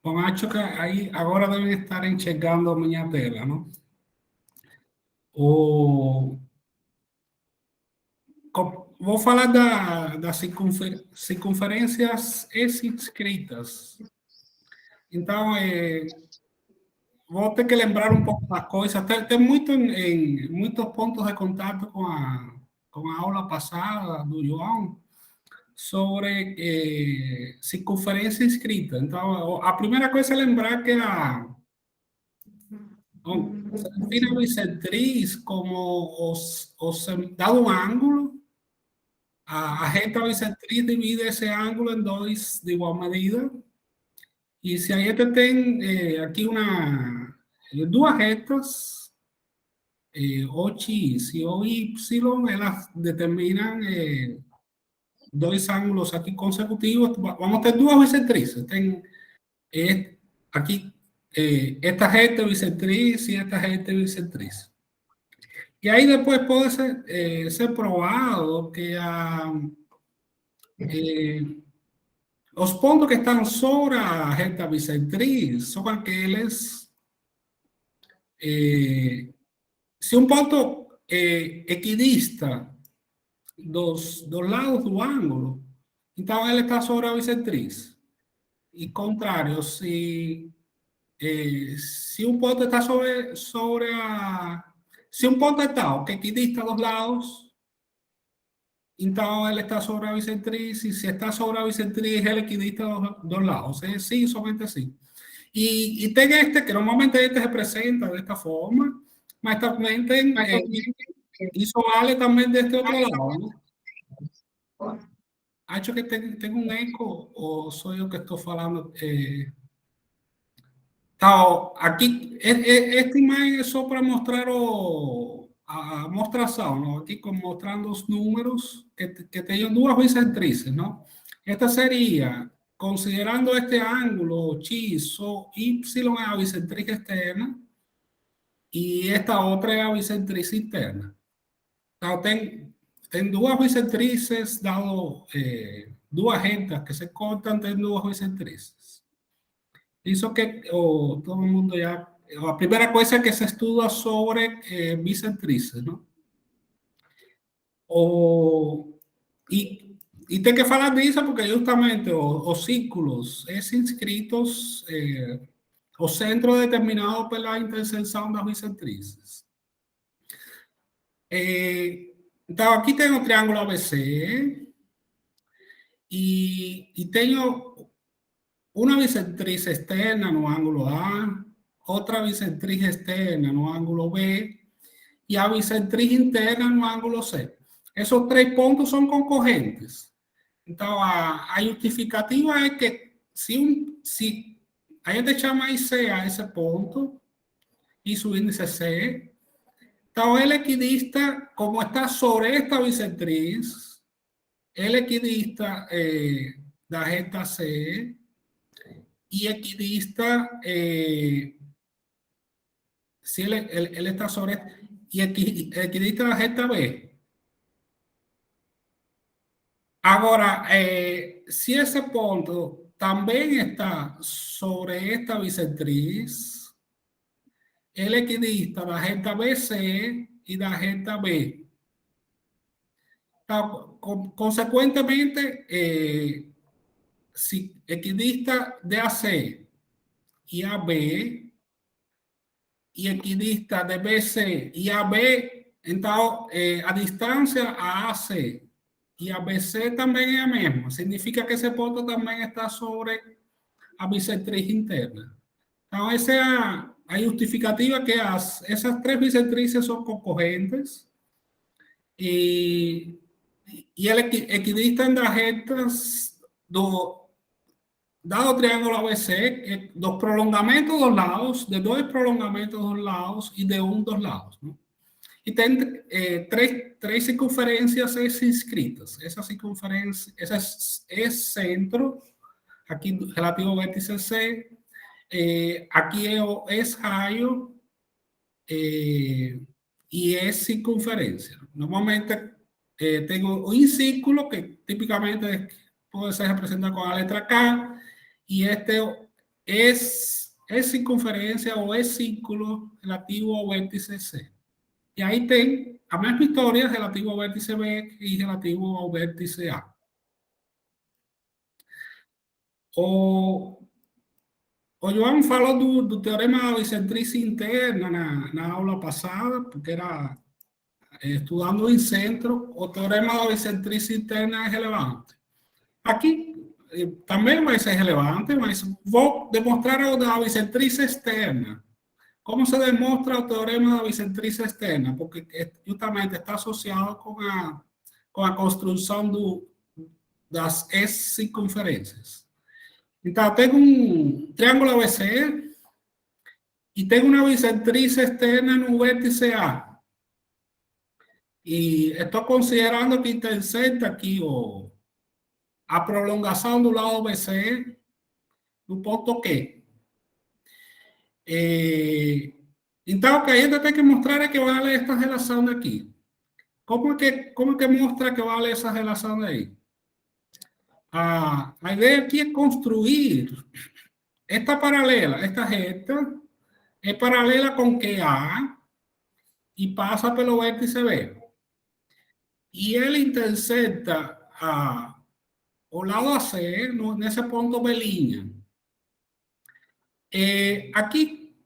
Bom, acho que aí agora devem estar enxergando a minha tela, não? O, vou falar das circunferências inscritas. Então, vou ter que lembrar um pouco das coisas. Tem muito muitos pontos de contato com a aula passada do João sobre circunferência inscrita. Então, a primeira coisa é lembrar que se define a bissetriz como dado um ângulo, a reta bissetriz divide esse ângulo em dois de igual medida. E se a gente tem aqui duas retas, o x e o y, elas determinam dois ângulos aqui consecutivos. Vamos ter duas bissetrizes. Tem aqui esta reta bissetriz e esta reta bissetriz. E aí depois pode ser provado que os pontos que estão sobre a reta bissetriz são aqueles. Se um ponto equidista dos lados do ângulo, então ele está sobre a bissetriz. E contrário, se um ponto está sobre a. Se um ponto é tal que equidista dos lados, então ele está sobre a bissetriz, e se está sobre a bissetriz, ele equidista dos lados. É sim, somente assim. E tem que normalmente se representa de esta forma, mas também tem. Isso vale também deste outro lado, ¿no? Acho que tem um eco, ou sou eu que estou falando? Tá, aqui, esta imagem é só para mostrar a mostração, não? Aqui mostrando os números que tenham duas bissetrizes, não? Esta seria, considerando este ângulo x o y é a bissetriz externa e esta outra é a bissetriz interna. Então, tem duas bissetrizes, dado duas retas que se cortam, tem duas bissetrizes. Isso que todo mundo já. A primeira coisa é que se estuda sobre bissetrizes, não? E tem que falar disso porque justamente os círculos inscritos, o centro determinado pela interseção das bissetrizes. Então, aqui tem o triângulo ABC e tenho uma bissetriz externa no ângulo A, outra bissetriz externa no ângulo B e a bissetriz interna no ângulo C. Esses três pontos são concorrentes. Então, a justificativa é que se a gente chama IC a esse ponto, e su índice C, então ele equidista, como está sobre esta bissetriz, ele equidista da reta C y equidista, si él está sobre, y equidista la reta B. Ahora, si ese punto también está sobre esta bisectriz, él equidista la reta BC y la reta B. Consecuentemente, si equidista de AC y AB y equidista de BC y AB, entonces a distancia a AC y a BC también es la misma. Significa que ese punto también está sobre a bisectriz interna. Entonces, esa hay justificativa que esas tres bisectrices son concogentes y el equidista en las retas dado triângulo ABC, dos prolongamentos dos lados, de dois prolongamentos dos lados e de dos lados. Não? E tem três circunferências inscritas. Essa circunferência, esse centro, aqui relativo ao vértice C, aqui é o ex-raio, y es circunferencia. Normalmente tengo un círculo que típicamente puede ser representado con la letra K, y este es circunferencia o es círculo relativo al vértice C. Y ahí tengo a mesma historia relativo al vértice B y relativo al vértice A. O Joan falou do teorema da bicentrice interna na aula passada, porque era estudando em centro, o teorema da bicentrice interna é relevante. Aqui também vai ser relevante, mas vou demonstrar o da bicentrice externa. Como se demonstra o teorema da bicentrice externa? Porque justamente está associado com a construção das S-circunferências. Então, tengo un triángulo ABC y tengo una bicentrice externa en un vértice A. Y estoy considerando que intersecta aquí o a prolongación do lado BC no ponto Q. Então, o que a gente tem que mostrar é que vale esta relação aqui. Como é que mostra que vale essa relação aí? A ideia aqui é construir esta paralela, esta reta, es paralela con QA y pasa por el vértice B. Y él intersecta al lado AC en ese punto B'. Aquí,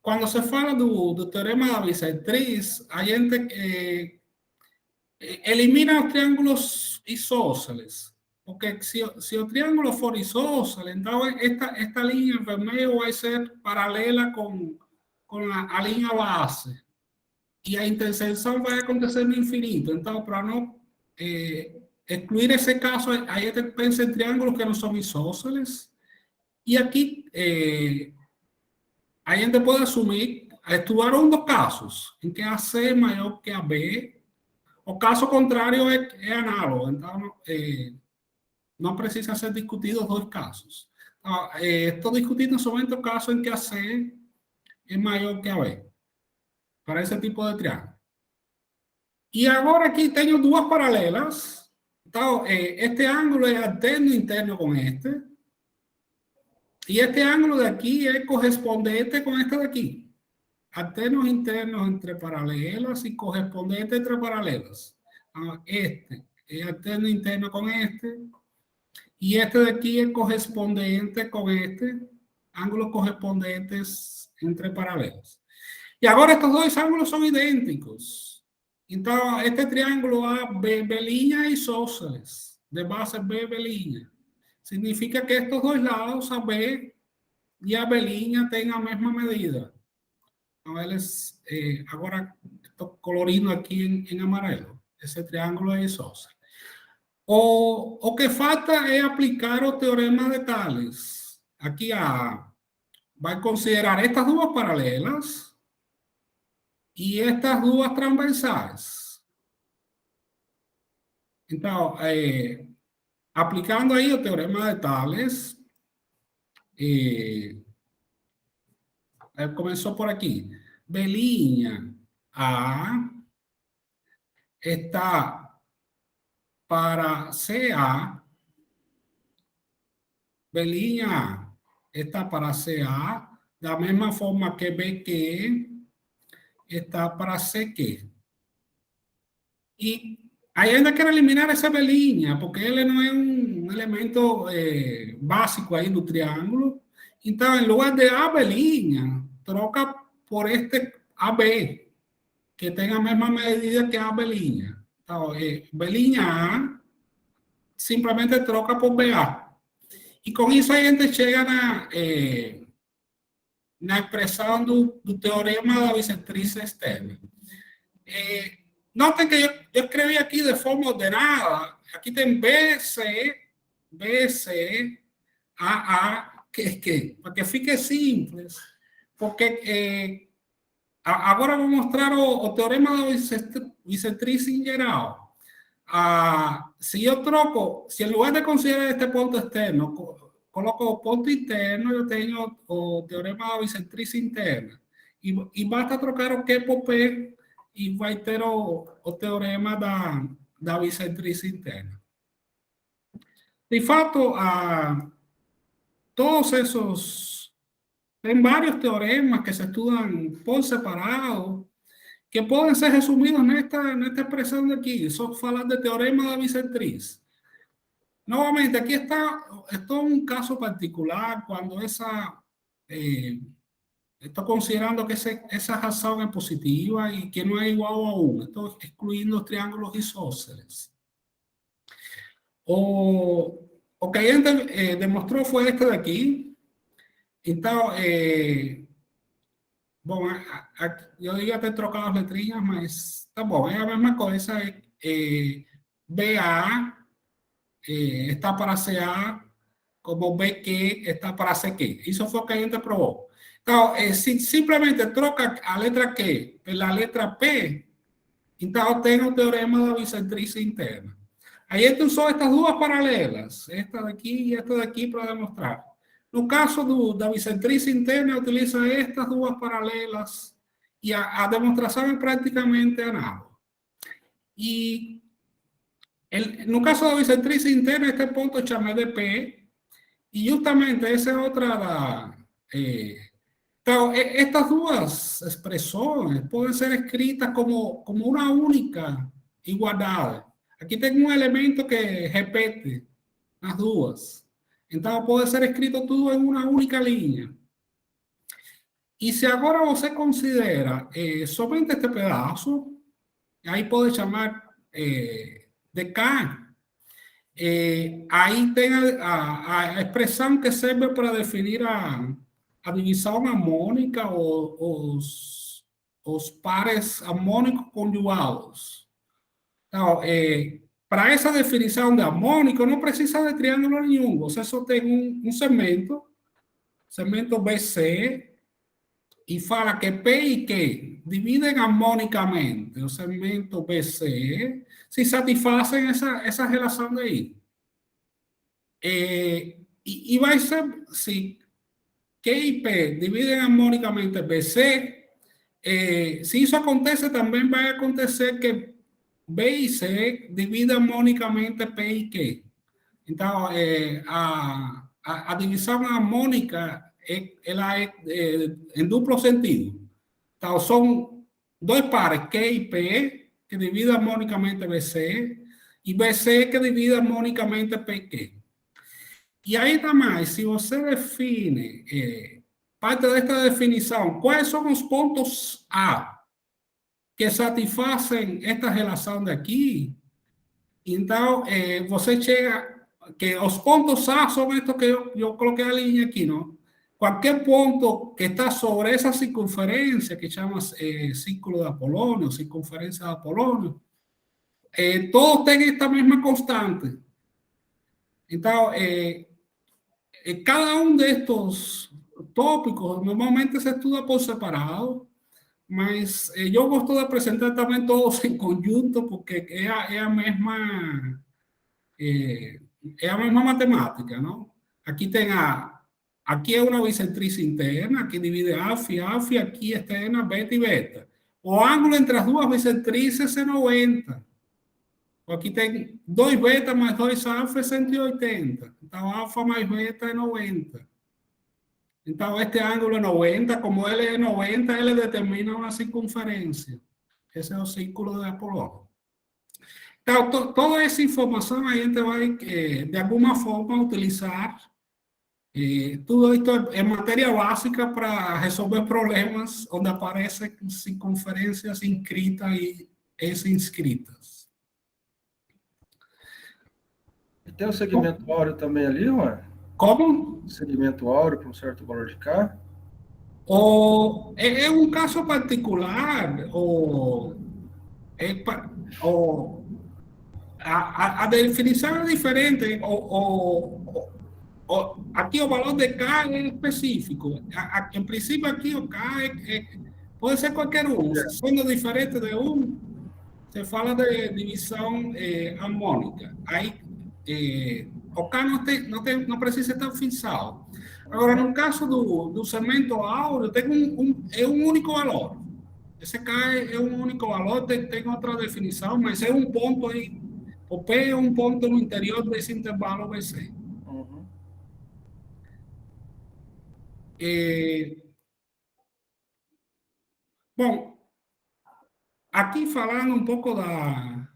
cuando se fala do teorema da bicentriz, a gente elimina os triângulos isósceles. Porque se o triângulo for isósceles, então esta linha vermelha vai ser paralela com a linha base. E a intersecção vai acontecer no infinito. Então, para não excluir esse caso, a gente pensa em triângulos que não são isósceles. E aqui a gente pode assumir, estudar dos casos, em que AC é maior que a B. O caso contrário é análogo. Então, não precisa ser discutido os dois casos. Estou discutindo somente o caso em que a C é maior que a B, para esse tipo de triângulo. E agora aqui tenho duas paralelas. Então, este ângulo é alterno interno com este. E este ângulo daqui é correspondente com este daqui. Alternos internos entre paralelas y correspondientes entre paralelas. Este es alterno interno con este, y este de aquí es correspondiente con este, ángulos correspondientes entre paralelas. Y ahora estos dos ángulos son idénticos. Entonces, este triángulo A, B' isósceles, de base B'. Significa que estos dos lados, a B y a B' tengan la misma medida. Eles, agora estou colorindo aqui em amarelo. Esse triângulo é isósceles. O que falta é aplicar o teorema de Tales. Aqui vai considerar estas duas paralelas e estas duas transversais. Então, aplicando aí o teorema de Tales, comenzó por aquí. B' A está para CA. B' A está para CA. De la misma forma que BQ está para CQ. Y ahí ainda quiero eliminar esa B', porque él no es un elemento básico ahí do triángulo. Então, em lugar de AB', troca por este AB, que tem a mesma medida que AB'. Então, B' A simplesmente troca por BA. E com isso a gente chega na expressão do teorema da bicentrice externa. Notem que eu escrevi aqui de forma ordenada. Aqui tem BC, AA, para que fique simples, porque agora vou mostrar o teorema da bicentrice em geral. Se eu troco, se em lugar de considerar este ponto externo, coloco o ponto interno, eu tenho o teorema da bicentrice interna. E basta trocar o Q por P e vai ter o teorema da bissetriz interna. De fato, todos esos, hay varios teoremas que se estudian por separado, que pueden ser resumidos en esta expresión de aquí. Eso habla de teorema de bissetriz. Nuevamente, aquí está, esto es un caso particular cuando estoy considerando que esa razón es positiva y que no es igual a 1. Estoy excluyendo triángulos isósceles. O que alguien demostró fue este de aquí. Entonces, bom, eu ia ter trocado as letrinhas, mas tá bom, é a mesma coisa. BA está para CA, como BQ está para CQ. Isso foi o que a gente provou. Então, se simplesmente troca a letra Q pela letra P, então tem o teorema da bissetriz interna. Aí a gente usou estas duas paralelas, esta daqui e esta daqui, para demonstrar. No caso da bissetriz interna, utiliza estas duas paralelas e a demonstração é praticamente análoga. E no caso da bissetriz interna, este ponto chamé de P, e justamente essa é outra então, estas duas expressões podem ser escritas como uma única igualdade. Aqui tem um elemento que repete as duas. Então, pode ser escrito tudo em uma única linha. E se agora você somente este pedaço, aí pode chamar de K, aí tem a expressão que serve para definir a divisão harmônica ou os pares harmônicos conjugados. Então, para essa definição de harmônico, não precisa de triângulo nenhum. Você só tem um segmento BC, e fala que P e Q dividem harmonicamente o segmento BC, se satisfazem essa relação daí. E vai ser, se Q e P dividem harmonicamente BC, se isso acontece, também vai acontecer que B e C dividem harmonicamente P e Q. Então, a divisão harmônica ela é em duplo sentido. Então, são dois pares, Q e P, que dividem harmonicamente BC, e BC que divide harmonicamente P e Q. E aí também, se você define parte desta definição, quais são os pontos A que satisfazem esta relação daqui, então você chega que os pontos A são estes que eu coloquei a linha aqui, não? Qualquer ponto que está sobre essa circunferência, que chama círculo de Apolônio, circunferência de Apolônio, todos têm esta mesma constante. Então, cada um destes tópicos normalmente se estuda por separado, mas eu gosto de apresentar também todos em conjunto, porque é a mesma matemática, não? Aqui tem aqui é uma bissetriz interna, que divide alfa e alfa, e aqui externa beta e beta. O ângulo entre as duas bissetrizes é 90. Aqui tem 2 beta mais 2 alfa é 180. Então, alfa mais beta é 90. Então, este ângulo é 90. Como ele é 90, ele determina uma circunferência. Esse é o círculo de Apolônio. Então, toda essa informação a gente vai, de alguma forma, utilizar. Tudo isto é matéria básica para resolver problemas onde aparecem circunferências inscritas e inscritas. E tem o segmento áureo também ali, ué? Como? O segmento áureo para um certo valor de K? É um caso particular, a definição é diferente. Aqui o valor de K é específico. Em princípio, aqui o K pode ser qualquer um. Sendo diferente de um, se fala de divisão harmônica. Aí, o K não precisa estar fixado. Agora, no caso do segmento áureo, tem um único valor. SK es un único valor, tem outra definição, mas é um ponto aí. O P é um ponto no interior desse intervalo BC. Uhum. Bom, aqui falando um pouco da...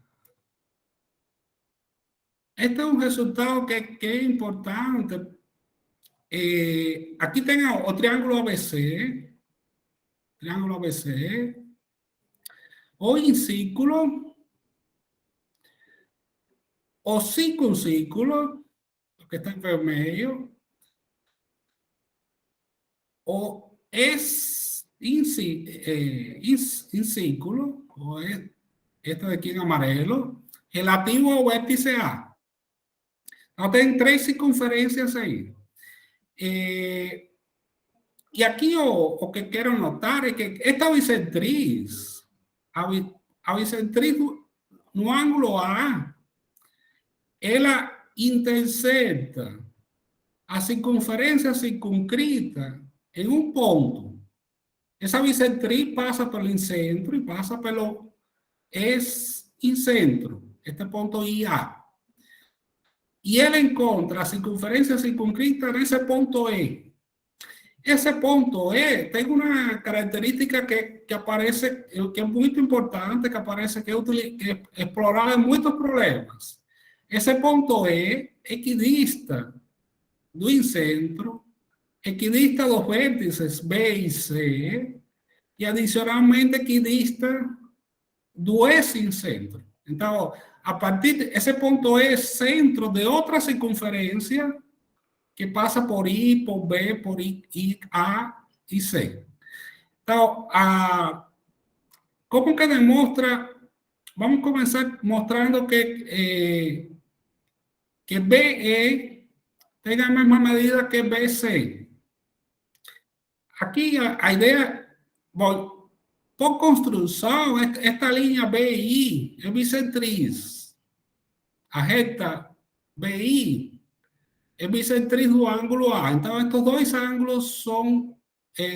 Este é um resultado que é importante. Aqui tem o triângulo ABC, o incírculo, o circuncírculo, que está em vermelho, o incírculo, o este de aquí en amarelo, relativo ao vértice A. Então, tem 3 circunferências aí. E aqui o que quero notar é que esta bicentriz, a bicentriz no ângulo A, ela intersecta a circunferência circunscrita em um ponto. Essa bicentriz passa pelo incentro e passa pelo incentro, este ponto IA. E ela encontra a circunferência circunscrita nesse ponto E. Esse ponto E tem uma característica que aparece, que é muito importante, que aparece, que é explorada em muitos problemas. Esse ponto E equidista do incentro, equidista dos vértices B e C, e adicionalmente equidista do ex-incentro. Então, a partir desse ponto E, centro de outra circunferência que passa por I, por B, por I, A e C. Então, como que demonstra? Vamos começar mostrando que BE tem a mesma medida que BC. Aqui a ideia, bom, por construção, esta linha BI é bicentriz. A reta BI é bicentriz do ângulo A. Então, estes dois ângulos são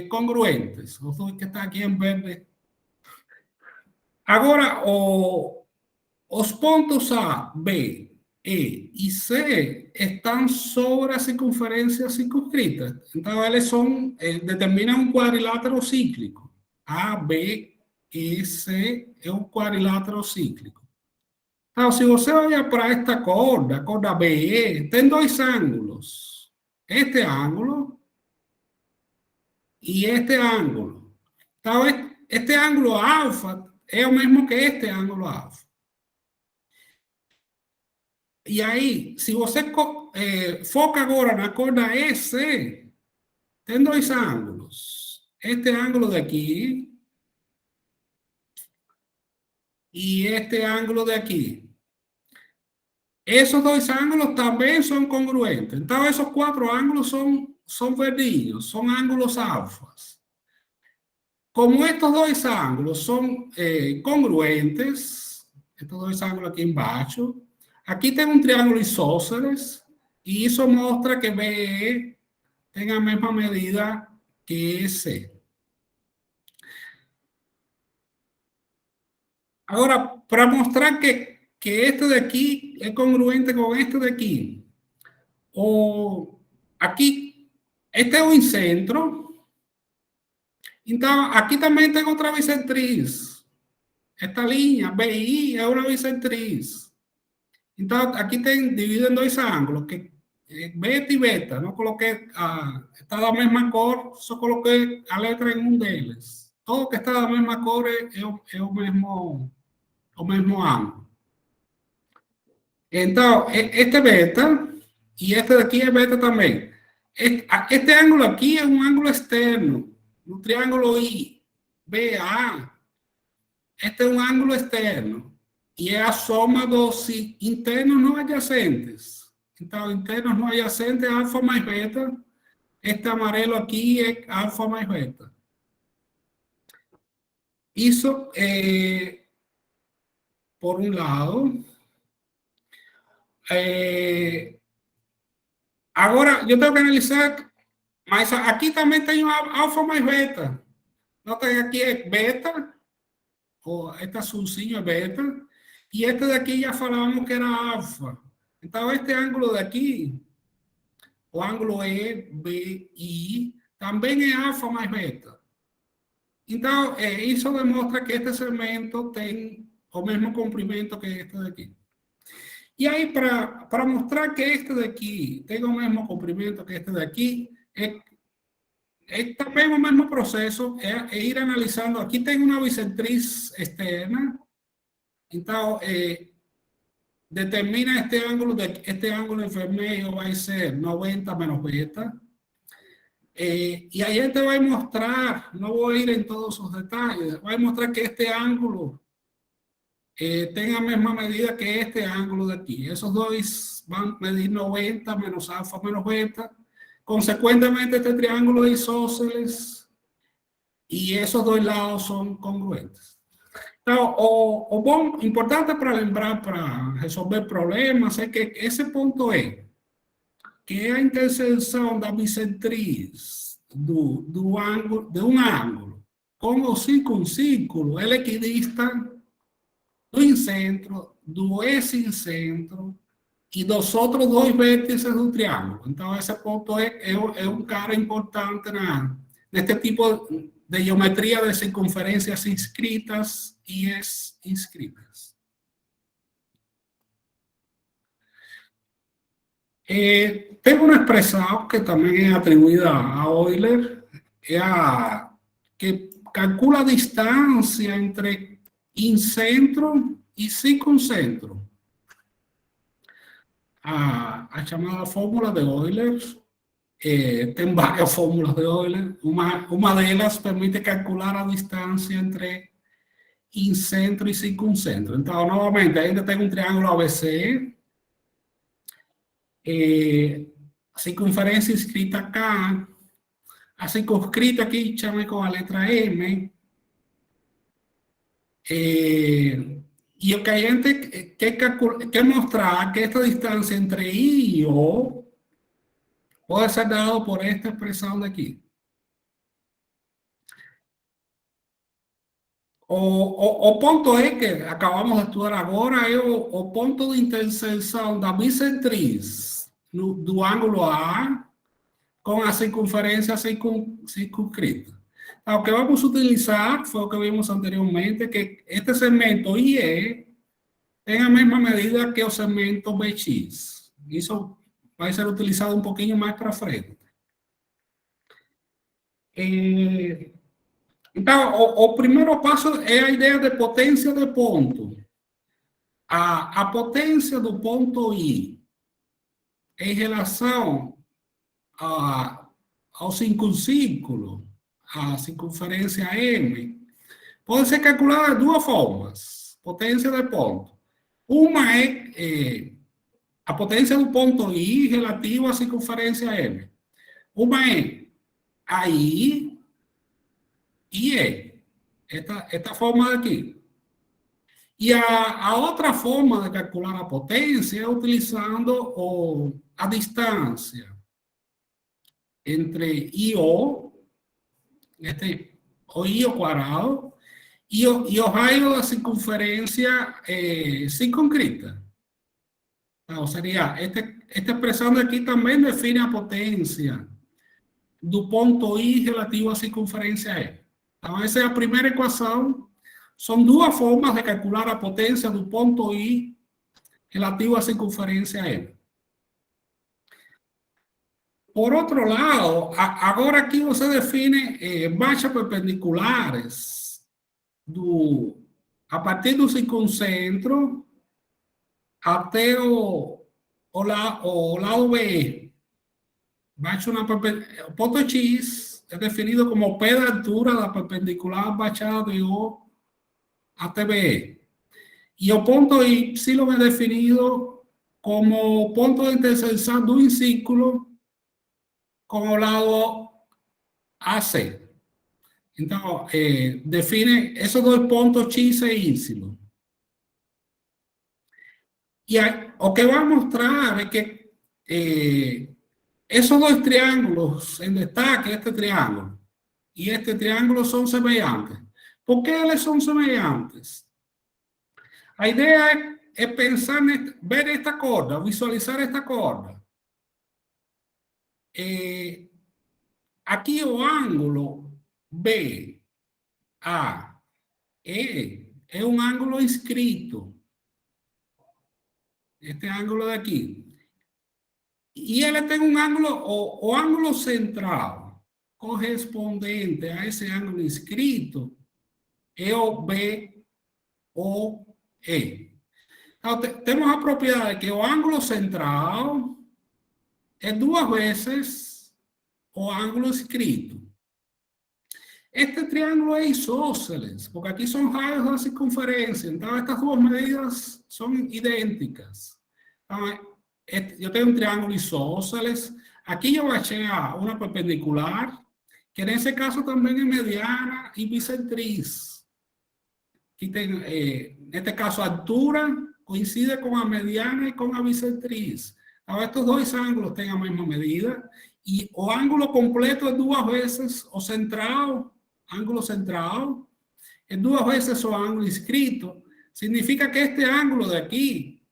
congruentes. Os dois que estão aqui em verde. Agora, os pontos A, B, E e C estão sobre a circunferência circunscrita. Então, eles determinam um quadrilátero cíclico. A, B, E, C é um quadrilátero cíclico. Então, se você olhar para esta corda, a corda BE, tem dois ângulos. Este ângulo e este ângulo. Então, este ângulo alfa é o mesmo que este ângulo alfa. E aí, se você foca agora na corda EC, tem dois ângulos. Este ângulo daqui e este ângulo daqui. Esses dois ângulos também são congruentes. Então, esses 4 ângulos são verdinhos, são ângulos alfas. Como estes dois ângulos são congruentes, estes dois ângulos aqui embaixo, aqui tem um triângulo isósceles, e isso mostra que BE tem a mesma medida que EC. Agora, para mostrar que este de aqui é congruente com este de aqui. Aqui, este é o incentro. Então, aqui também tem outra bicentriz. Esta linha, BI, é uma bicentriz. Então, aqui tem, dividido em dois ângulos, que beta e beta. Não coloquei, está da mesma cor, só coloquei a letra em um deles. Todo que está da mesma cor é o mesmo ângulo. Então, este é beta, e este daqui é beta também. Este ângulo aqui é um ângulo externo, no triângulo IBA. Este é um ângulo externo, e é a soma dos internos não adjacentes. Então, internos não adjacentes é alfa mais beta. Este amarelo aqui é alfa mais beta. Isso é, por um lado. Agora, eu tenho que analisar, mas aqui também tem alfa mais beta. Nota que aqui é beta, o este azulcillo es beta, y este de aquí ya falamos que era alfa. Entonces este ángulo de aquí, o ángulo EBI, también es alfa más beta. Então, isso demonstra que este segmento tem o mesmo comprimento que este daqui. E aí, para mostrar que este daqui tem o mesmo comprimento que este daqui, é também o mesmo processo, é ir analisando. Aqui tem uma bissetriz externa, então, determina este ângulo em vermelho vai ser 90 menos beta. Y ahí te va a mostrar, no voy a ir en todos sus detalles, va a mostrar que este ángulo tenga la misma medida que este ángulo de aquí. Esos dos van a medir 90 menos alfa menos beta. Consecuentemente, este triángulo es isósceles y esos dos lados son congruentes. Então, bom, importante para lembrar, para resolver problemas, é que esse ponto que é a interseção da bissetriz do ângulo, de um ângulo com o circuncírculo, ela é equidista do incentro, do exincentro e dos outros dois vértices do triângulo. Então, esse ponto é um cara importante neste tipo de geometria de circunferências inscritas e inscritas. Tengo una expresión que también es atribuida a Euler, que calcula distancia entre incentro y circuncentro. A llamada fórmula de Euler, tem varias fórmulas de Euler. Una de ellas permite calcular la distancia entre incentro y circuncentro. Entonces, nuevamente, ahí tengo un triángulo ABC. Circunferência escrita K, a circunscrita aqui chama com a letra M, e o que a gente quer mostrar que esta distância entre I e O pode ser dado por esta expressão daqui. O ponto E que acabamos de estudar agora é o ponto de interseção da bissetriz do ângulo A com a circunferência circunscrita. Então, o que vamos utilizar foi o que vimos anteriormente, que este segmento IE tem a mesma medida que o segmento BX. Isso vai ser utilizado um pouquinho mais para frente. Então, o primeiro passo é a ideia de potência de ponto. A potência do ponto I em relação ao circuncírculo, a circunferência M, pode ser calculada de duas formas. Potência de ponto. Uma é a potência do ponto I relativa à circunferência M. Uma é a I e E. Esta forma aqui. E a outra forma de calcular a potência é utilizando a distância entre I-O, o I ao quadrado, e o raio da circunferência circunscrita. Então, seria, esta expressão daqui também define a potência do ponto I relativo à circunferência E. Então, essa é a primeira equação. São duas formas de calcular a potência do ponto I relativo à circunferência M. Por outro lado, agora aqui você define baixas perpendiculares a partir do circuncentro até o lado B. O ponto X é definido como P da altura da perpendicular baixada de O até B. E o ponto Y é definido como ponto de interseção do círculo com o lado AC. Então, define esses dois pontos X e Y. E o que vai mostrar é que esses dois triângulos em destaque, este triângulo e este triângulo, são semelhantes. Por que eles são semelhantes? A ideia é pensar, ver esta corda, visualizar esta corda. Aqui o ângulo BAE é um ângulo inscrito. Este ângulo daqui. E ele tem um ângulo, o ângulo central correspondente a esse ângulo inscrito é o BOE. Então, temos a propriedade que o ângulo central é 2 vezes o ângulo inscrito. Este triângulo é isósceles, porque aqui são raios da circunferência, então estas duas medidas são idênticas. Então, eu tenho um triângulo isósceles, aqui eu achei uma perpendicular, que nesse caso também é mediana e bissetriz. Aqui tem, neste caso, a altura coincide com a mediana e com a bissetriz. Então, estes dois ângulos têm a mesma medida, e o ângulo completo é 2 vezes o central, ângulo central, é 2 vezes o ângulo inscrito. Significa que este ângulo de aqui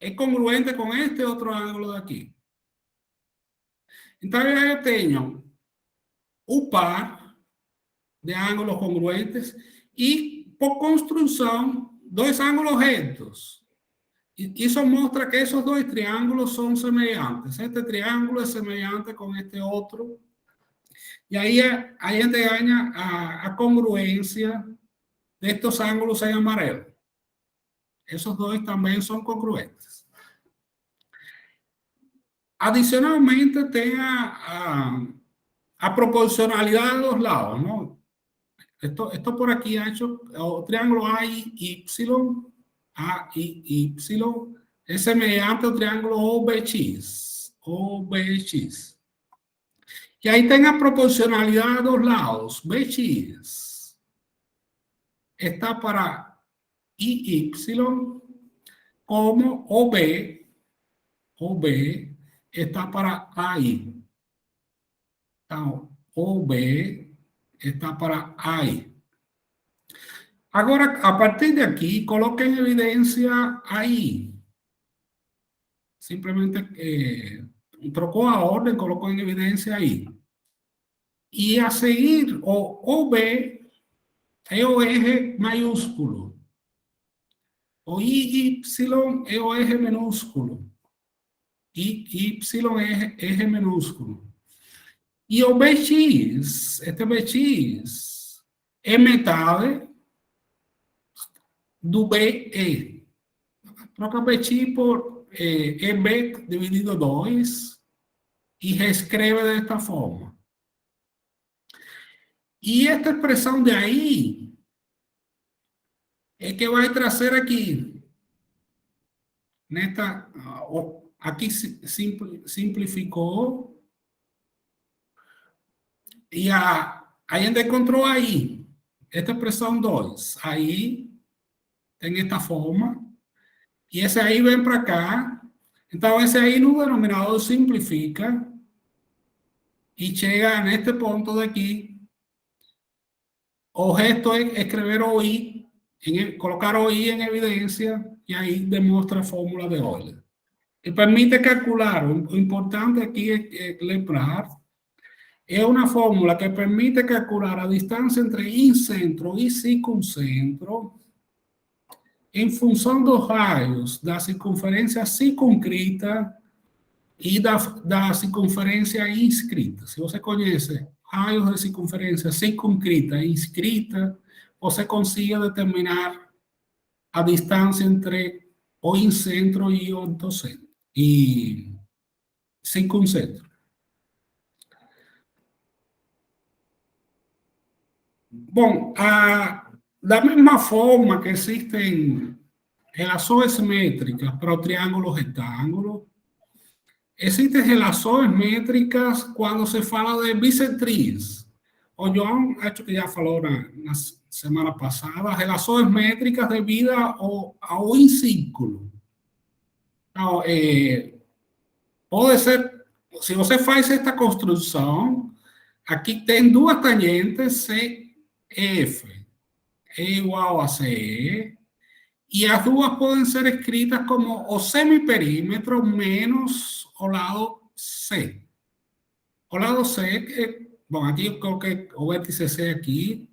é congruente com este outro ângulo daqui. Então, eu tenho o par de ângulos congruentes e, por construção, 2 ângulos retos. E isso mostra que esses 2 triângulos são semelhantes. Este triângulo é semelhante com este outro. E aí a gente ganha a congruência destes ângulos em amarelo. Esses 2 também são congruentes. Adicionalmente, tem a proporcionalidade dos lados, ¿no? Esto por aquí ha hecho el triángulo AIY, es semejante al triángulo OBX. Y ahí tenga proporcionalidad de dos lados. BX está para IY, como OB está para AI. Então, OB está para AI. Agora, a partir de aqui, coloque em evidência AI. Simplesmente trocou a ordem, colocou em evidência aí. E a seguir, o OB é o eje maiúsculo. O IY é o eje minúsculo. Y é eje minúsculo. E o BX, este BX, é metade do BE. Troca BX por EB dividido 2 e reescreve desta forma. E esta expressão de aí é que vai trazer aqui. Aqui simplificou. E a gente encontrou aí, esta expressão 2. Aí tem esta forma. E esse aí vem para cá. Então, esse aí no denominador simplifica. E chega neste ponto daqui. O gesto é escrever o I, colocar o I em evidência. E aí demonstra a fórmula de Euler. E permite calcular. O importante aqui é lembrar. É uma fórmula que permite calcular a distância entre incentro e circuncentro em função dos raios da circunferência circunscrita e da circunferência inscrita. Se você conhece raios de circunferência circunscrita e inscrita, você consegue determinar a distância entre o incentro e o endocentro, e circuncentro. Bom, da mesma forma que existem relações métricas para o triângulo retângulo, existem relações métricas quando se fala de bissetriz. O João, acho que já falou na semana passada, relações métricas devidas ao incírculo. Então, pode ser, se você faz esta construção, aqui tem 2 tangentes, F es igual a C, y las dudas pueden ser escritas como o semiperímetro menos o lado C. O lado C, bueno, aquí yo creo que o vértice C aquí,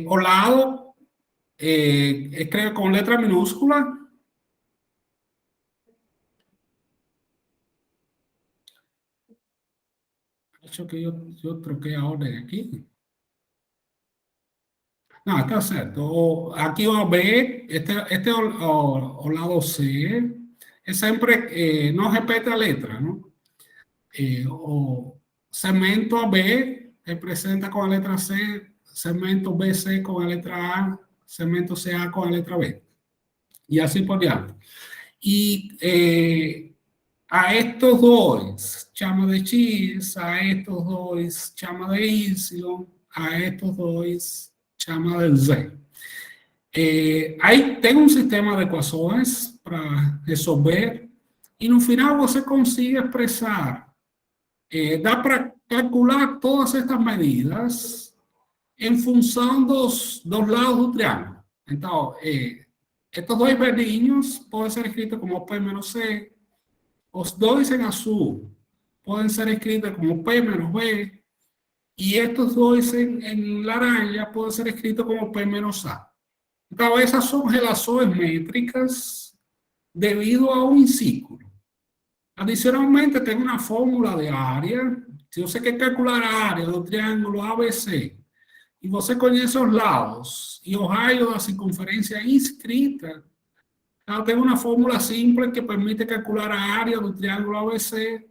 o lado, escribe con letra minúscula. Hecho que yo troqué ahora aquí. No, está certo. Aqui o B, este o lado C, é sempre, não repete a letra, não? O segmento AB representa com a letra C, segmento BC com a letra A, segmento CA com a letra B. E assim por diante. E a estos dois chama de X, a estos dois chama de Y, a estos dois chama de Z. Aí tem um sistema de equações para resolver e no final você consigue expressar, dá para calcular todas estas medidas em função dos lados do triângulo. Então, estes dois verdinhos podem ser escritos como P menos C, os dois em azul podem ser escritos como P menos B, e estes dois em laranja podem ser escritos como P menos A. Então, essas são relações métricas devido a um ciclo. Adicionalmente, tem uma fórmula de área. Se você quer calcular a área do triângulo ABC e você conhece os lados e o raio da circunferência inscrita, então tem uma fórmula simples que permite calcular a área do triângulo ABC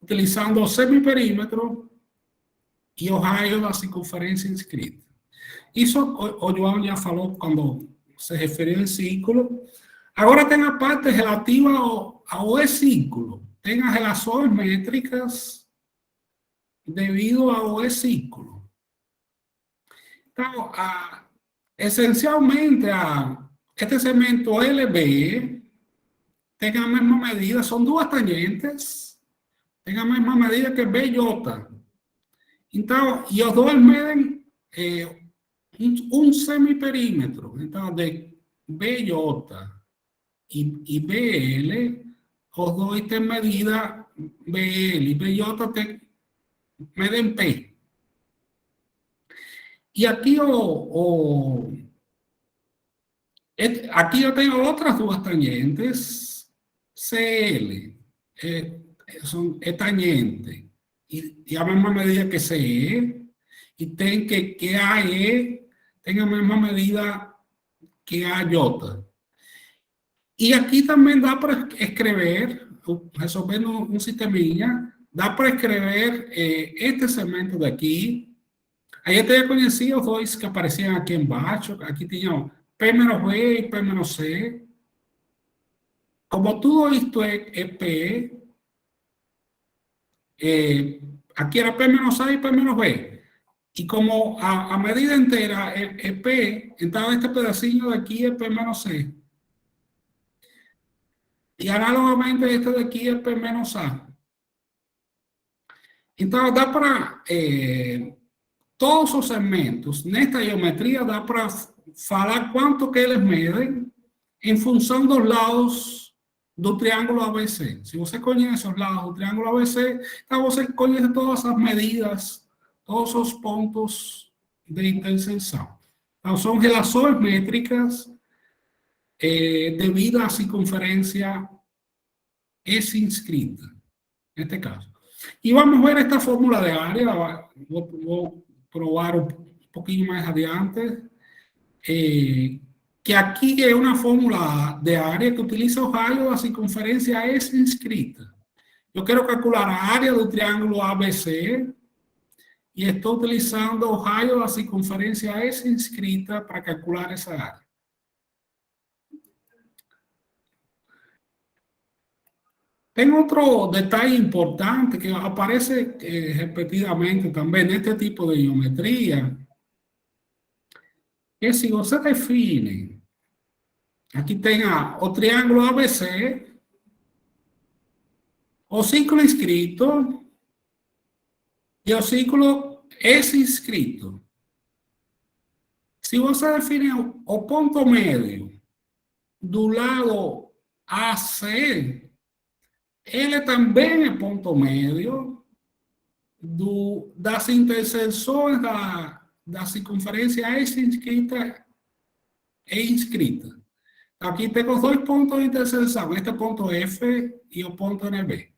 utilizando o semiperímetro e o raio da circunferência inscrita. Isso o João já falou quando se referiu em círculo. Agora tem a parte relativa ao E-círculo. Tem as relações métricas devido ao E-círculo. Então, essencialmente, este segmento LB tem a mesma medida, são duas tangentes, tem a mesma medida que BJ. Então, e os dois medem um semiperímetro. Então, de BJ e BL, os dois têm medida BL e BJ medem P. E aqui aqui eu tenho outras duas tangentes, CL, é tangente, e a mesma medida que CE, e tem que AE tem a mesma medida que AJ. E aqui também dá para escrever, resolvendo um sisteminha, dá para escrever este segmento daqui. Aí eu já conhecia os dois que apareciam aqui embaixo. Aqui tinham P menos B e P menos C. Como tudo isto é P, aqui era P menos A e P menos B. E como a medida inteira é P, então este pedacinho daqui é P menos C. E análogamente este daqui é P menos A. Então dá para... todos os segmentos nesta geometria dá para falar quanto que eles medem em função dos lados do triângulo ABC. Se você conhece os lados do triângulo ABC, então você conhece todas as medidas, todos os pontos de interseção. Então, são relações métricas devido à circunferência S inscrita, neste caso. E vamos ver esta fórmula de área, vou provar um pouquinho mais adiante, que aqui é uma fórmula de área que utiliza o raio da circunferência S inscrita. Eu quero calcular a área do triângulo ABC e estou utilizando o raio da circunferência S inscrita para calcular essa área. Tem outro detalhe importante que aparece repetidamente também neste tipo de geometria, que se você define, aqui tem o triângulo ABC, o círculo inscrito e o círculo S inscrito. se você define o ponto médio do lado AC, ele também é ponto médio das interseções da circunferência inscrita e inscrita. Aqui temos dois pontos de interseção, este ponto F e o ponto NB.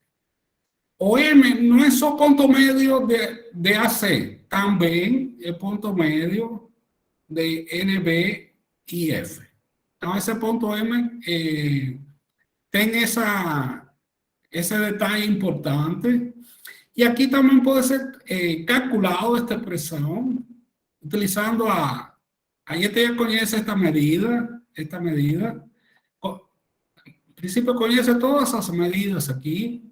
O M não é só ponto médio de AC, também é ponto médio de NB e F. Então, esse ponto M tem esse detalhe importante. E aqui também pode ser calculado esta expressão utilizando a gente já conhece esta medida. Em princípio, conhece todas as medidas aqui.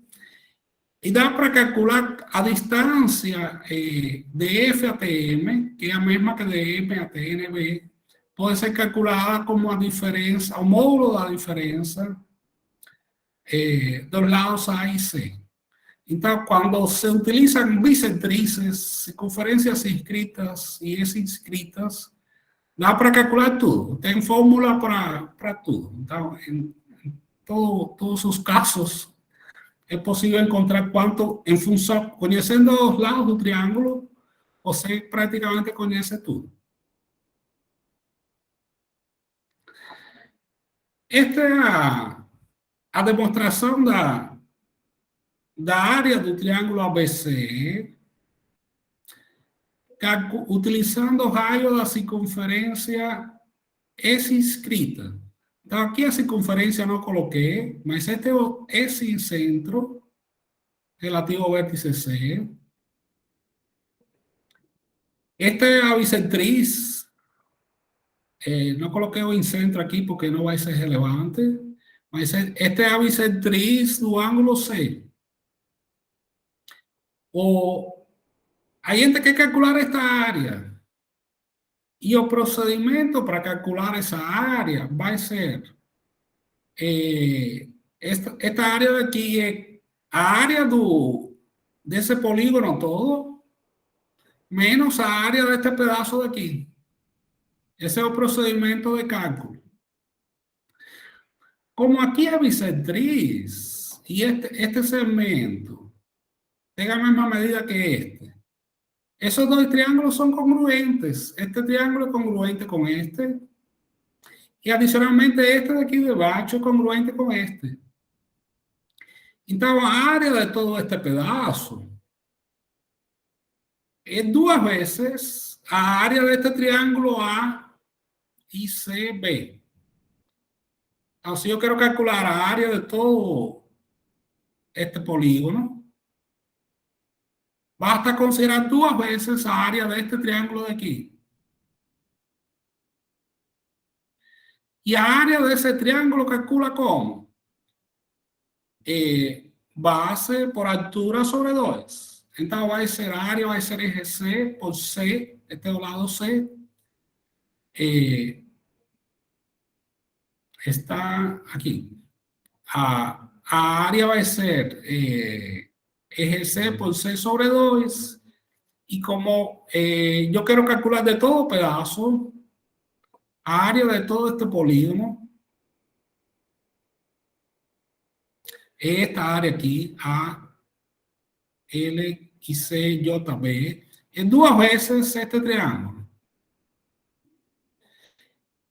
E dá para calcular a distância de F até M, que é a mesma que de M até NB, pode ser calculada como a diferença, o módulo da diferença dos lados A e C. Então, quando se utilizam bissetrizes, circunferências inscritas e inscritas, dá para calcular tudo. Tem fórmula para tudo. Então, em todos os casos, é possível encontrar quanto, em função, conhecendo os lados do triângulo, você praticamente conhece tudo. Esta é a demonstração da área do triângulo ABC, utilizando o raio da circunferência S inscrita. Então, aqui a circunferência não coloquei, mas este é o S centro, relativo ao vértice C. Esta é a bissetriz. Não coloquei o incentro aqui porque não vai ser relevante, mas esta é a bissetriz do ângulo C. A gente quer calcular esta área. E o procedimento para calcular essa área vai ser esta área daqui é a área desse polígono todo menos a área deste pedaço daqui. Esse é o procedimento de cálculo. Como aqui é bissetriz e este segmento tem a mesma medida que este, esos dos triángulos son congruentes. Este triángulo es congruente con este. Y adicionalmente este de aquí debajo es congruente con este. Entonces, a área de todo este pedazo es dos veces a área de este triángulo A y CB. Entonces, yo quiero calcular a área de todo este polígono. Basta considerar dos veces a área de este triángulo de aquí. Y a área de ese triángulo calcula ¿cómo? Base por altura sobre 2. Entonces va a ser área, va a ser eje C por C, este lado C. Está aquí. A área va a ser eje C por C sobre 2. Y como yo quiero calcular de todo pedazo, área de todo este polígono, esta área aquí, A, L y C, J, B, es dos veces este triángulo.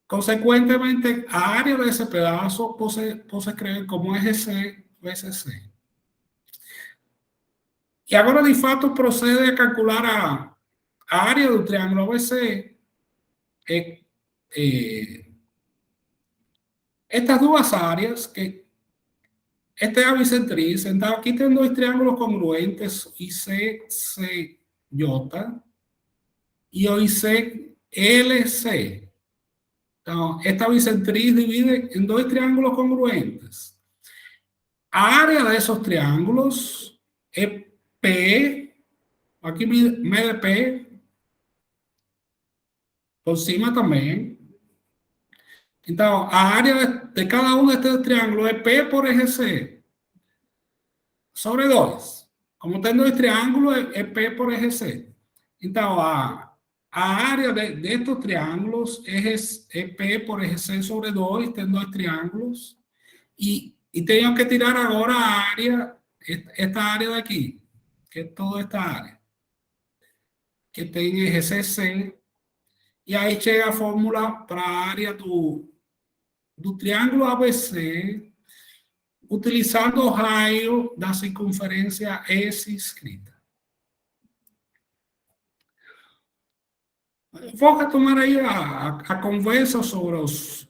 Consecuentemente, a área de ese pedazo puede escribir como eje C veces C. Y ahora de facto procede a calcular a área del triángulo ABC. Estas dos áreas, que esta es la bisectriz, entonces aquí tengo dos triángulos congruentes, IC, C, J, y IC, L, C. Entonces, esta bisectriz divide en dos triángulos congruentes. Área de esos triángulos es P, aquí mide P, por encima también. Entonces, a área de cada uno de estos triángulos es P por eje C sobre 2. Como tengo el triángulo, es P por eje C. Entonces, a área de estos triángulos es P por eje C sobre 2, estos dos triángulos, y tengo que tirar ahora a área, esta área de aquí, que es toda esta área, que tem eje CC, e aí chega a fórmula para a área do triângulo ABC, utilizando o raio da circunferência S escrita. Vou retomar aí a conversa sobre os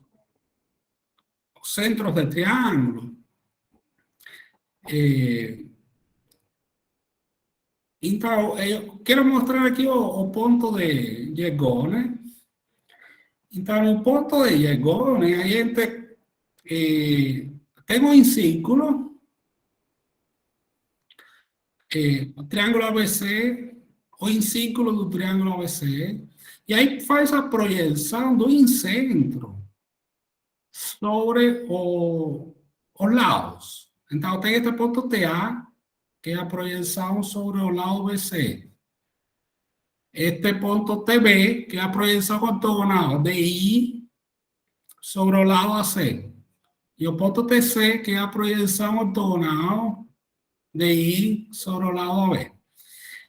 centros de triângulo. Então, eu quero mostrar aqui o ponto de Yegone. Então, no ponto de Yegone, a gente tem um círculo, o triângulo ABC, o círculo do triângulo ABC, e aí faz a projeção do incentro sobre os lados. Então, tem este ponto TA, que é a projeção sobre o lado BC. Este ponto TB, que é a projeção ortogonal de I sobre o lado AC. E o ponto TC, que é a projeção ortogonal de I sobre o lado AB.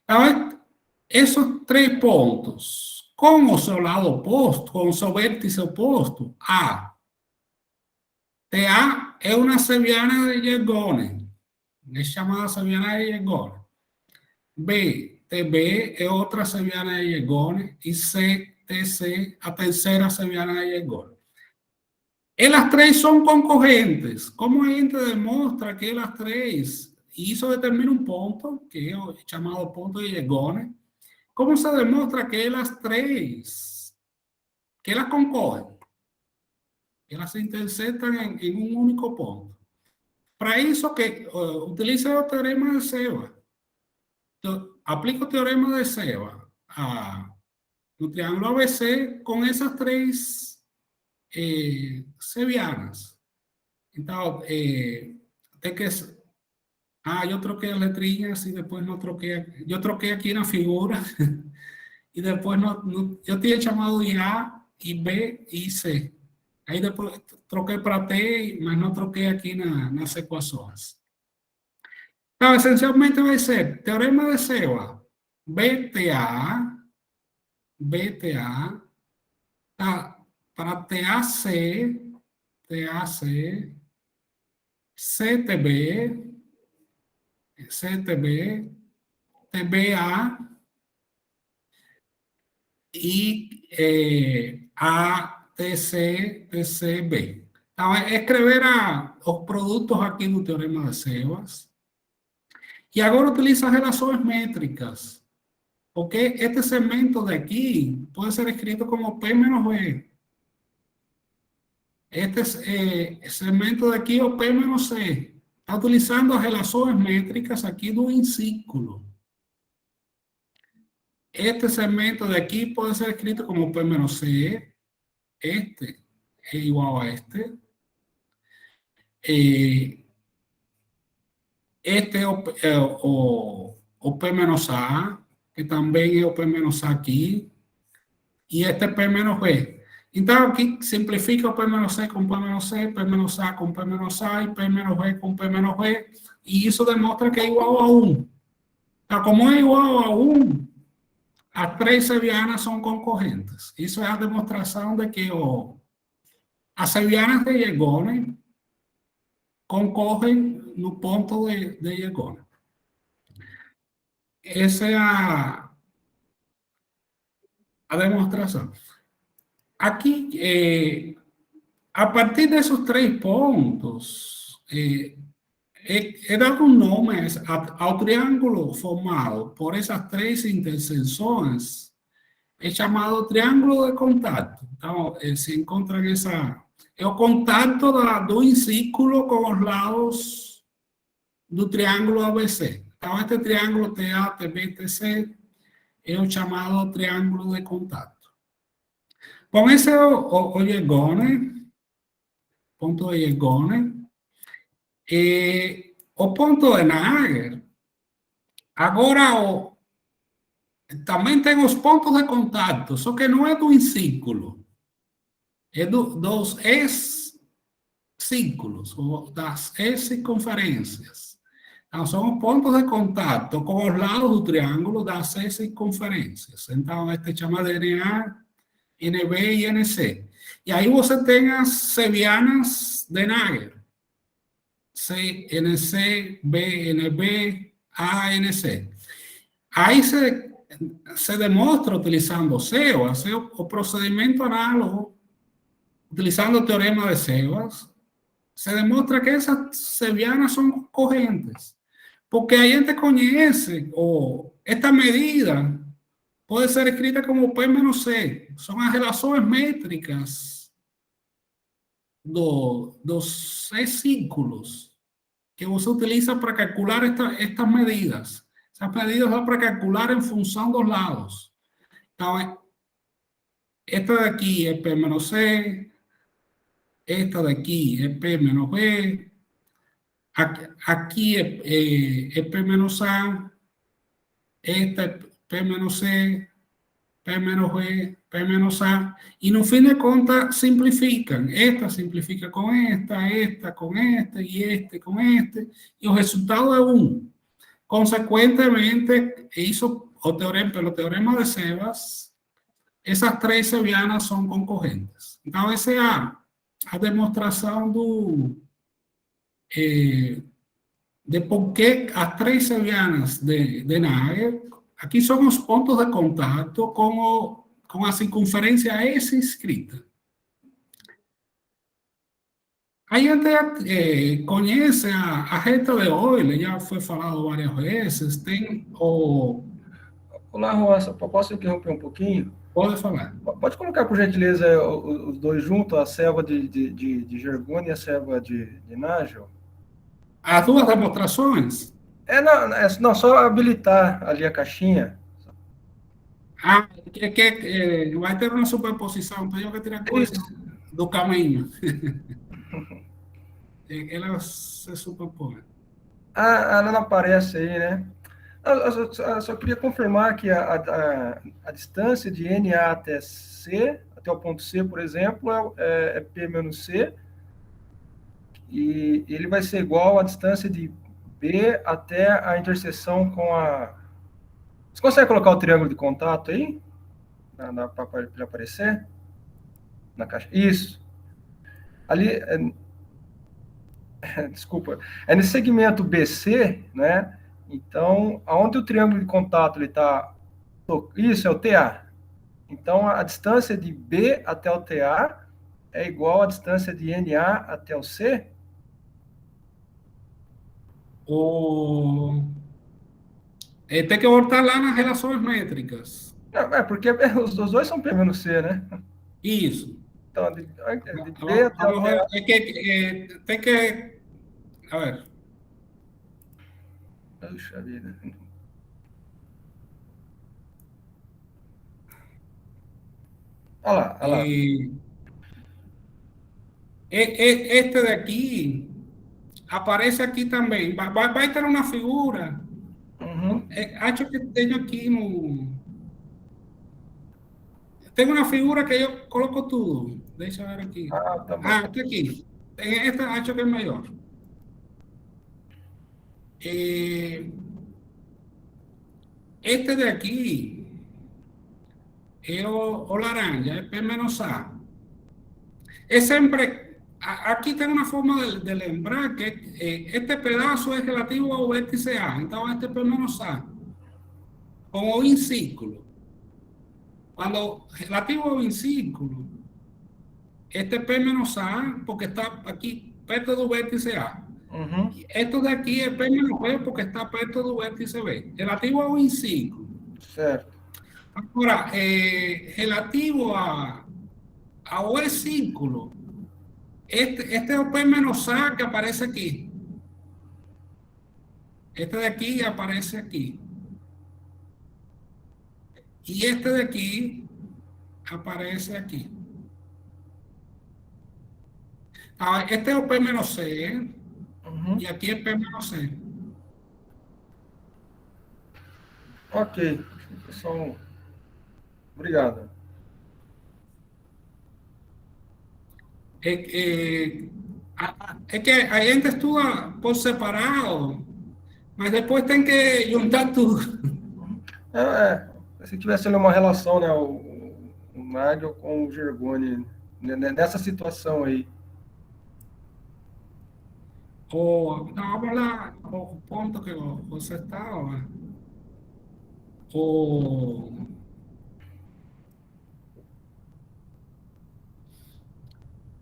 Então, esses três pontos, com o seu lado oposto, com o seu vértice oposto, A. TA é uma seviana de Yegone, é chamada seviana de Yegone. B, TB é outra seviana de Yegone, e C, TC, a terceira seviana de Yegone. Elas três são concorrentes. Como a gente demonstra que elas três, e isso determina um ponto, que é o chamado ponto de Yegone, como se demonstra que elas três, que elas concorrem, que elas se interceptam em um único ponto. Para isso, que utiliza o teorema de Seba. Então, aplica o teorema de Seba no triângulo ABC com essas três sevianas. Então, tem que... eu troquei as letrinhas e depois não troquei... Eu troquei aqui na figura e depois eu tinha chamado de A, e B e C. Aí depois troquei para T, mas não troquei aqui nas equações. Então, essencialmente vai ser teorema de Seba, BTA, tá, para TAC, CTB, TBA e ATC, TCB. Então, escrever os produtos aqui do teorema de Sebas. E agora utiliza relações métricas, porque este segmento de aqui pode ser escrito como P menos B. Este segmento de aqui é o P menos C. Está utilizando as relações métricas aqui do círculo. Este segmento de aqui pode ser escrito como P menos C. Este é igual a este. Este é o P menos A, que também é o P menos A aqui. E este é P menos B. Então, aqui simplifica o P menos C com P menos C, P menos A com P menos A e P menos B com P menos B. E isso demonstra que é igual a 1. Então, como é igual a 1, as três sevianas são concorrentes. Isso é a demonstração de que as sevianas de Yegone concorrem no ponto de Yegone. Essa é a demonstração. Aqui, a partir desses três pontos, é dado um nome ao triângulo formado por essas três interseções, é chamado triângulo de contato. Então, se encontra é o contato do círculo com os lados do triângulo ABC. Então, este triângulo TA, TB, TC é o chamado triângulo de contato. Bom, esse é o Yegone, ponto de Yegone. O ponto de Nager, agora Também tem os pontos de contato, só que não é do círculo, é dos círculos, ou das circunferências. Então, são os pontos de contato com os lados do triângulo das circunferências. Então, este chama de NA, NB e NC. E aí você tem as sevianas de Nager. C, NC, B, NB, A, NC. Aí se demonstra utilizando Sebas, o procedimento análogo, utilizando o teorema de Sebas, se demuestra que esas sevianas son corrientes, porque a gente conhece, o esta medida puede ser escrita como P menos C, son las relaciones métricas dos círculos que você utiliza para calcular estas medidas. Esas medidas van para calcular en función dos lados. Entonces, esta de aquí es P menos C, esta de aquí es P menos B, aquí es P menos A, esta es P menos C, P menos B, P menos A, y no fin de cuentas simplifican. Esta simplifica con esta con este, y este con este, y el resultado es 1. Consecuentemente, hizo el teorema de Sebas, esas tres sevianas son concorrentes. Entonces, essa a demonstração de por que as três sevianas de Nager, aqui são os pontos de contato com a circunferência S escrita. A gente conhece a reta de Euler, já foi falado várias vezes, tem o... Olá, Juan, posso interromper um pouquinho? Pode falar. Pode colocar, por gentileza, os dois juntos, a selva de Gergone e a selva de Nagel? As duas demonstrações? Não, só habilitar ali a caixinha. Vai ter uma superposição, então eu vou tirar coisas do caminho. Elas se superpõem. Ela não aparece aí, né? Eu só queria confirmar que a distância de NA até C, até o ponto C, por exemplo, é P menos C, e ele vai ser igual à distância de B até a interseção com a... Você consegue colocar o triângulo de contato aí? Para ele aparecer? Na caixa. Isso. Ali, desculpa, é nesse segmento BC, né? Então, aonde o triângulo de contato ele está... Isso, é o TA. Então, a distância de B até o TA é igual à distância de NA até o C? Tem que voltar lá nas relações métricas. Não, porque os dois são P menos C, né? Isso. Então, de B até o TA... tem que... A ver. Puxa vida. Olha lá. Este de aqui aparece aqui também. Vai ter uma figura. Acho que tenho aqui no... Tem uma figura que eu coloco tudo. Deixa eu ver aqui. Tá bom. Tá aqui. Esta acho que é maior. Este de aqui é o laranja, é P menos A. É sempre... Aqui tem uma forma de lembrar que este pedaço é relativo ao vértice A. Então, este é P menos A. Com o incírculo. Quando relativo ao incírculo, este é P menos A, porque está aqui perto do vértice A. Esto de aquí es P menos B porque está perto do vértice B. Relativo ao incírculo. Certo. Agora, relativo ao E-círculo, este é o P menos A que aparece aqui. Este de aqui aparece aqui. E este de aqui aparece aqui. Este é o P menos C, e aqui é P menos C. Ok. Pessoal, obrigado. Es que a gente estuda por separado, mas depois tem que juntar tudo. Se tivesse ali uma relação, né, o Nagel com o Gergoni, né, nessa situação aí. Vamos lá, o ponto que você estava. O,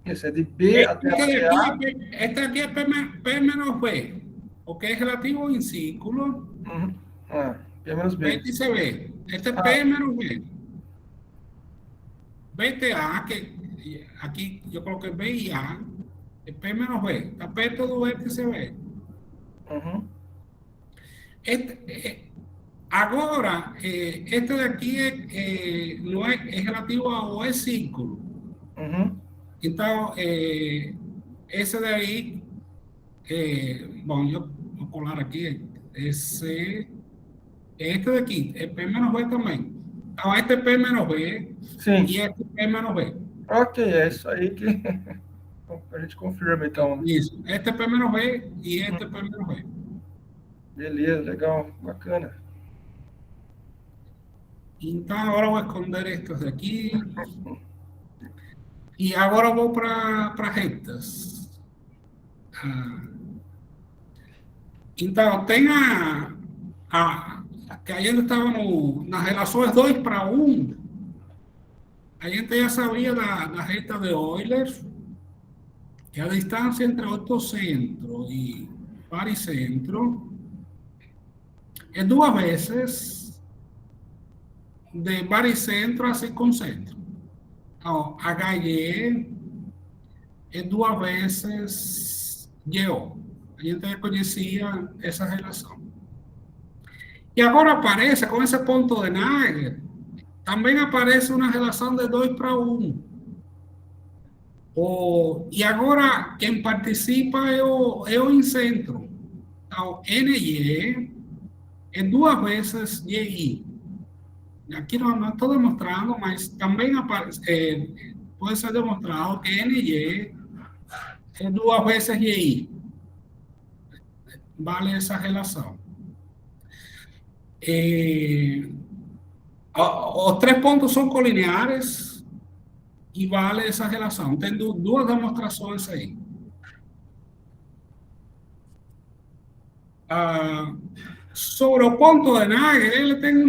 Isso, é de B até A. este aqui é P menos B, porque es relativo a un círculo. Uhum. P menos B. B dice B. Este es P menos B. BTA, que aquí yo creo que B y A, es P menos B. Está P todo vértice B. Uhum. Agora, este de aquí no es relativo a o es círculo. Uhum. Então, esse daí, bom, eu vou colar aqui, este daqui, é P menos B também. Então, este é P menos B Sim. e este é P menos B. Ok, é isso aí que a gente confirma, então. Isso, este é P menos B e este é P menos B. Beleza, legal, bacana. Então, agora eu vou esconder estes daqui. E agora eu vou para retas. Então, tem que a gente estava nas relações 2 para 1. A gente já sabia da reta de Euler, que a distância entre ortocentro e baricentro é 2 vezes de baricentro a circuncentro. Então, HY é 2 vezes GO. A gente já conhecia essa relação. E agora aparece, com esse ponto de Nagel, também aparece uma relação de 2 para 1. E agora, quem participa é o incentro. Então, NY é 2 vezes YI. Aqui não estou demonstrando, mas também pode ser demonstrado que NY é 2 vezes YI. Vale essa relação. Os 3 pontos são colineares e vale essa relação. Tem 2 demonstrações aí. Sobre o ponto de Nagel, ele tem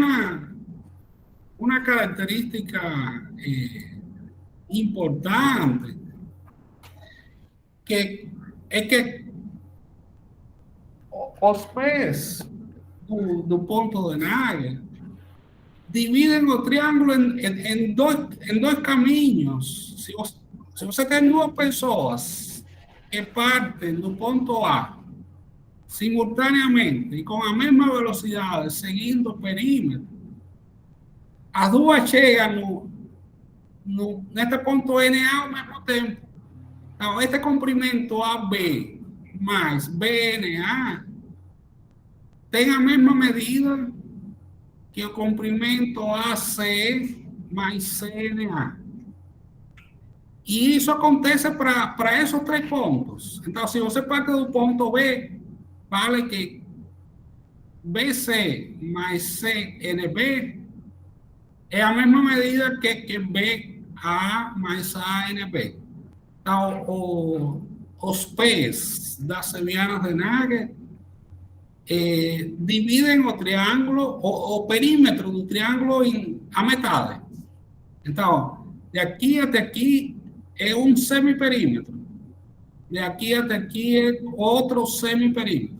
uma característica importante, que é que os pés do ponto de Nagel dividem o triângulo em dois caminhos. Se você tem 2 pessoas que partem do ponto A simultaneamente e com a mesma velocidade, seguindo o perímetro, as 2 chegam neste ponto NA ao mesmo tempo. Então, este comprimento AB mais BNA tem a mesma medida que o comprimento AC mais CNA. E isso acontece para esses 3 pontos. Então, se você parte do ponto B, vale que BC mais CNB é a mesma medida que BA mais ANB. Então, os P's das sevianas de Nagel dividem o triângulo, o perímetro do triângulo a metade. Então, de aqui até aqui é um semiperímetro. De aqui até aqui é outro semiperímetro.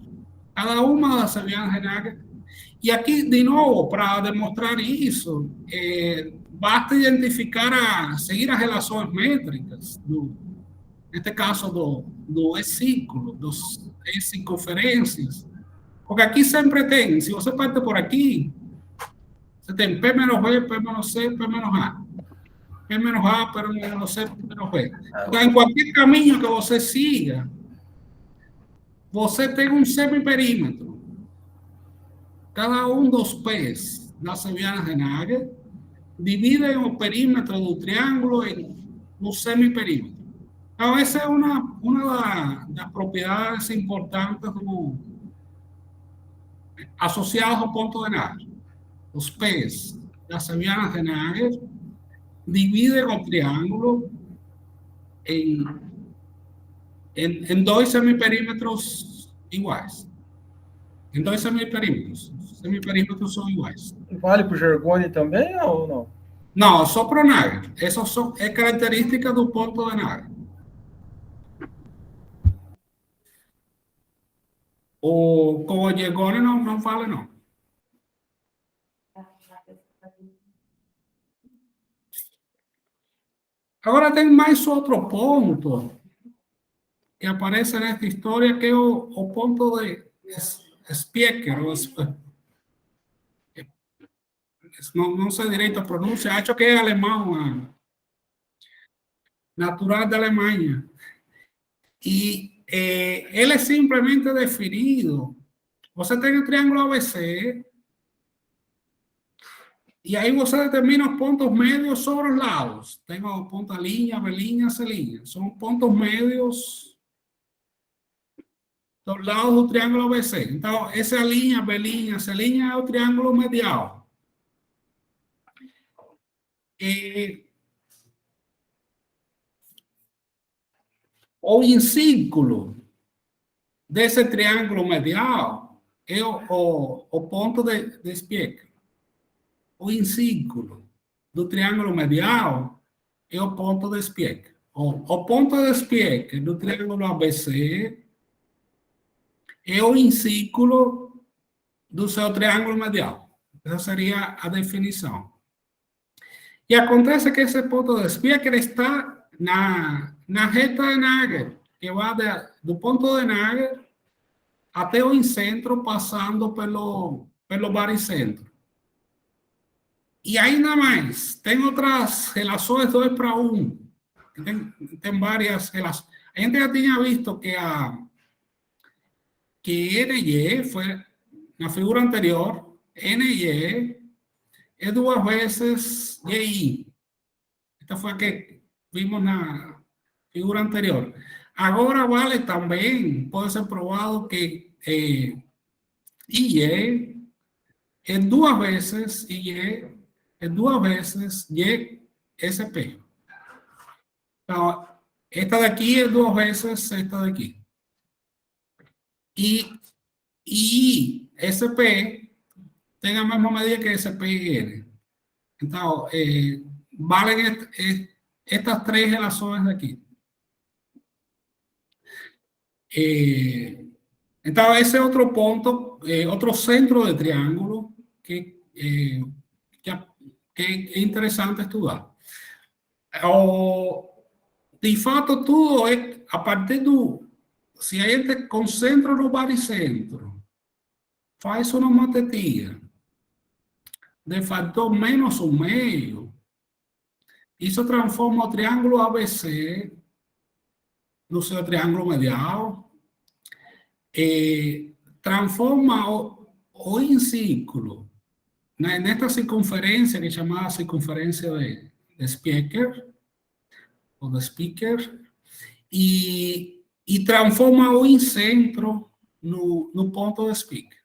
Cada uma das sevianas de Nagel. E aqui, de novo, para demonstrar isso, basta seguir as relações métricas, neste caso do E-círculo, das E-circunferências. Porque aqui sempre tem, se você parte por aqui, você tem P menos B, P menos C, P menos A. P menos A, P menos C, P menos B. Então, em qualquer caminho que você siga, você tem um semiperímetro. Cada um dos P's das sevianas de Nagel, divide o perímetro do triângulo no semiperímetro. Então, essa é uma das propriedades importantes associadas ao ponto de Nagel. Os P's das sevianas de Nagel dividen o triángulo en dois semiperímetros iguais. Em dois semiperímetros. Os semiperímetros são iguais. Vale para o Gergoni também ou não? Não, só para o Nagel. Essa é característica do ponto de Nagel. Com o Gergoni não vale, não. Agora tem mais outro ponto que aparece nesta história, que é o ponto de Spieker. Não sei direito a pronúncia, acho que é alemão, natural da Alemanha. E ele é simplesmente definido. Você tem o triângulo ABC, e aí você determina os pontos médios sobre os lados. Tem o ponto A', B', C'. São pontos médios dos lados do triângulo ABC. Então, essa linha, B', C' é o triângulo medial. O incírculo desse triângulo medial é o ponto de Spieker. O incírculo do triângulo medial é o ponto de Spieker. O ponto de Spieker do triângulo ABC é o incírculo do seu triângulo medial. Essa seria a definição. E acontece que esse ponto de Spieker está na reta de Nagel, que vai do ponto de Nagel até o incentro, passando pelo baricentro. E ainda mais, tem outras relações 2:1. Tem várias relações. A gente já tinha visto que NY foi, na figura anterior, NY é 2 vezes YI. Esta foi a que vimos na figura anterior. Agora vale também, pode ser provado que IE é 2 vezes IE, é 2 vezes YSP. Então, esta daqui é 2 vezes esta daqui. E ISP tem a mesma medida que SP e N. Então, valen estas 3 relações aqui. Então, esse é outro ponto, outro centro de triângulo que é interessante estudar. De fato, tudo é a partir se a gente concentra no baricentro, faz uma matetia de fator menos 1/2, isso transforma o triângulo ABC no seu triângulo medial, transforma o incírculo nesta circunferência, que é chamada circunferência de Spieker, ou de Spieker, e transforma o incentro no ponto de Spieker.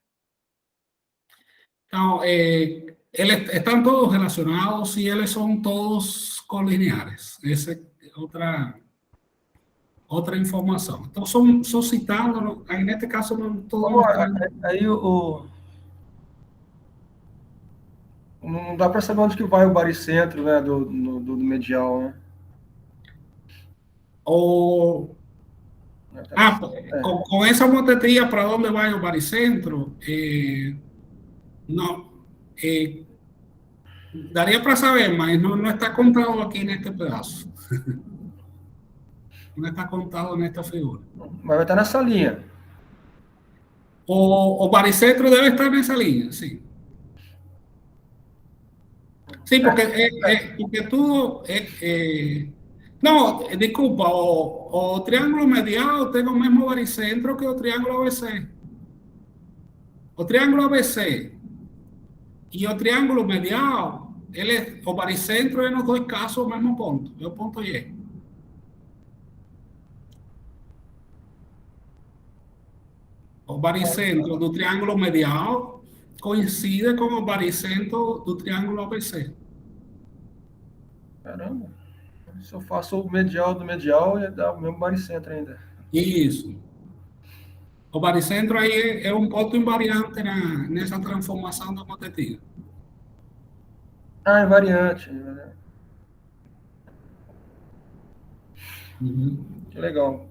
Então, eles estão todos relacionados e eles são todos colineares. Essa é outra informação. Então, só citando, aí neste caso não estou mostrando. Aí não dá para saber onde que vai o baricentro, né, do medial, né? Com essa motetria, para onde vai o baricentro? Não. Daria para saber, mas não está contado aqui neste pedaço. Não está contado nesta figura. Mas vai estar nessa linha. O baricentro deve estar nessa linha, sim. Sim, porque tudo não, desculpa, o triângulo medial tem o mesmo baricentro que o triângulo ABC. O triângulo ABC y el triángulo medial, o baricentro en los dos casos, mismo punto, es o ponto Y. O baricentro do triângulo medial coincide com o baricentro do triângulo ABC. Caramba. Se eu faço o medial do medial, ia dar o mesmo baricentro ainda. Isso. O baricentro aí é um ponto invariante nessa transformação da motetiva. Ah, é variante. Que legal.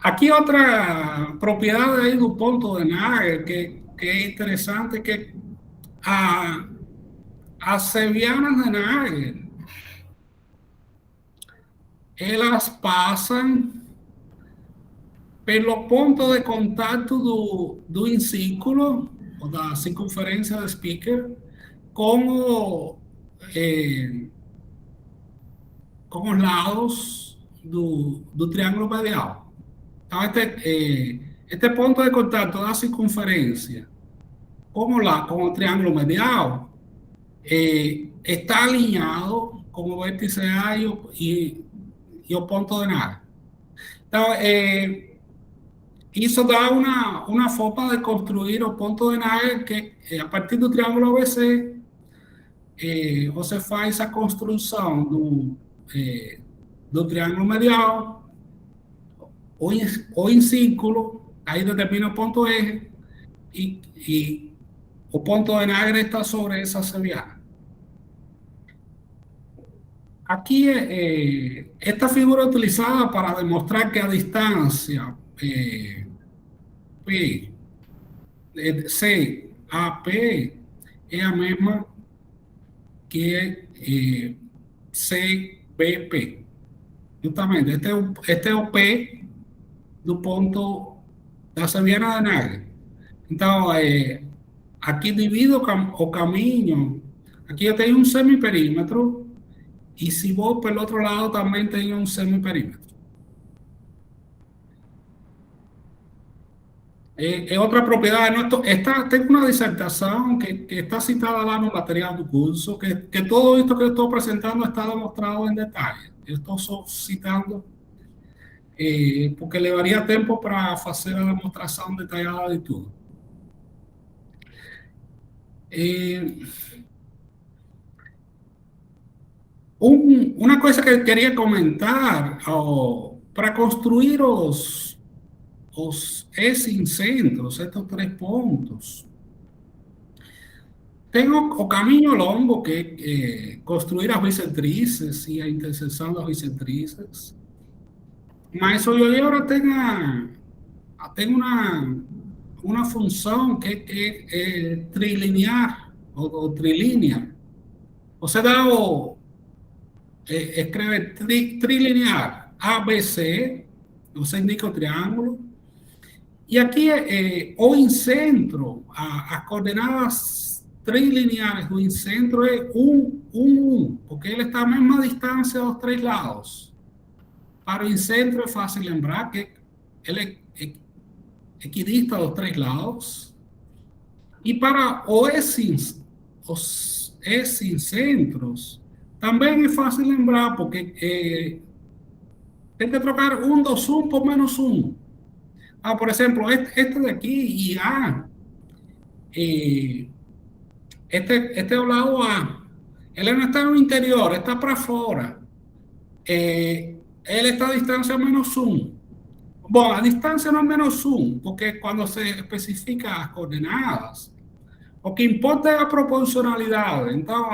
Aqui outra propriedade aí do ponto de Nagel que é interessante, que as sevianas de Nagel, elas passam pelo ponto de contato do incírculo, ou da circunferência de Spicker, com os lados do triângulo medial. Então, este ponto de contato da circunferência com o triângulo medial está alinhado com o vértice A e o ponto de Nagel. Então, isso dá uma forma de construir o ponto de Nagel que, a partir do triângulo ABC, você faz a construção do triângulo medial, ou em círculo, aí determina o ponto eje, e o ponto de Nagel está sobre essa seviana. Aquí esta figura es utilizada para demostrar que a distancia P, C a P es la misma que CBP. Justamente, este es o P do ponto da seviana de Nagel. Entonces, aquí divido o caminho. Aquí yo tengo un semiperímetro. Y si vos por el otro lado también tenés un semiperímetro. Otra propiedad, tengo una disertación que está citada lá no material do curso, que todo esto que estoy presentando está demostrado en detalle. Yo estoy solo citando porque levaría tiempo para hacer la demostración detallada de todo. Una cosa que quería comentar, para construir os essincentros, estos 3 pontos, tengo o caminho longo que construir as bicentrices e a interseção das bicentrices, mas eu agora tenho uma função que é trilinear ou trilínea. Você dá escreve trilinear ABC, você indica o triângulo, e aqui o incentro, as coordenadas trilineares do incentro é 1, 1, 1, porque ele está à mesma distância dos 3 lados. Para o incentro é fácil lembrar que ele é equidista dos 3 lados, e para os essincentros, também é fácil lembrar, porque tem que trocar 1, 2, 1 por menos 1. Por exemplo, este de aqui, e A, este é o lado A. Ele não está no interior, está para fora. Ele está a distância menos 1. Bom, a distância não é menos 1, porque quando se especifica as coordenadas, o que importa é a proporcionalidade. Então,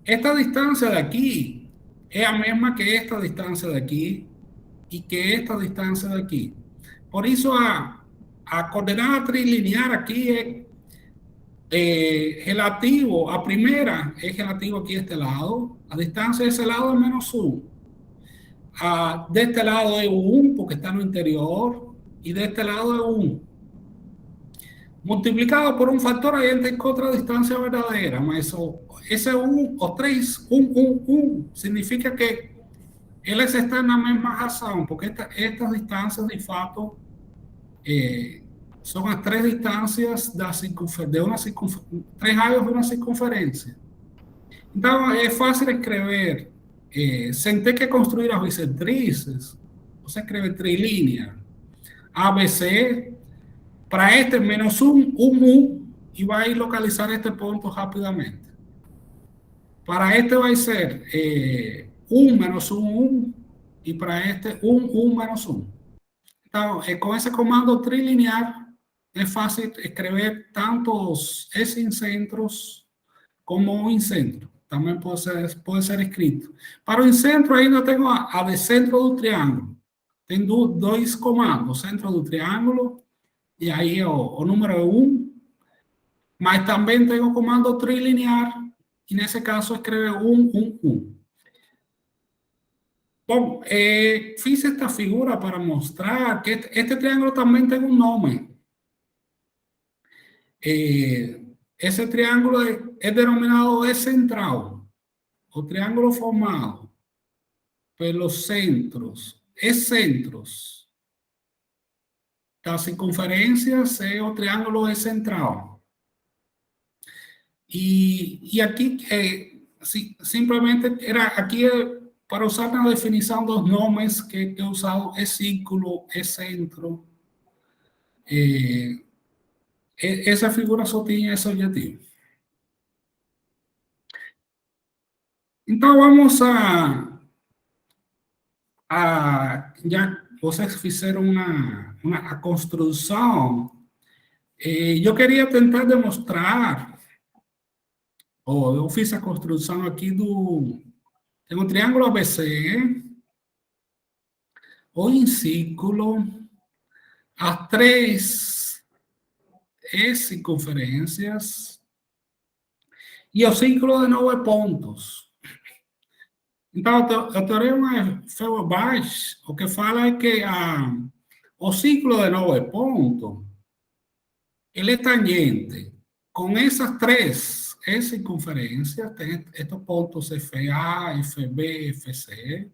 esta distância de aqui é a mesma que esta distância de aqui e que esta distância de aqui. Por isso, a coordenada trilinear aqui é relativo, a primeira é relativo aqui a este lado, a distância desse lado é menos 1. Deste lado é 1, porque está no interior, e deste lado é 1. Multiplicado por um fator, aí ele tem outra distância verdadeira, mas esse 1, o 3, 1, 1, 1, significa que eles estão na mesma razão, porque estas distâncias, de fato, são as três distâncias três raios de uma circunferência. Então, é fácil escrever, sem ter que construir as bissetrizes, você escreve trilínea, ABC, para este menos un U, y va a localizar este punto rápidamente. Para este va a ser 1 menos 1, y para este 1 menos 1. Entonces, con ese comando trilinear es fácil escribir tantos S-incentros como incentro. También puede ser escrito. Para o incentro ainda tengo a de centro do triângulo. Tem dois comandos, centro do triângulo, e aí o número é 1, mas também tenho o comando trilinear, e nesse caso escreve 1, 1, 1. Bom, fiz esta figura para mostrar que este triângulo também tem um nome. Esse triângulo é denominado E-central, o triângulo formado pelos centros, E-centros das circunferências é o triângulo E-central. E aqui, simplesmente, era aqui para usar na definição dos nomes que eu usado, E-círculo, E-centro. Essa figura só tinha esse objetivo. Então, vamos já vocês fizeram a construção, eu queria tentar demonstrar, eu fiz a construção aqui tem um triângulo ABC, o círculo, as três circunferências e o círculo de 9 pontos. Então, o teorema Feuerbach, o que fala é que o círculo de 9 pontos, ele é tangente com essas três circunferências, tem estes pontos FA, FB, FC,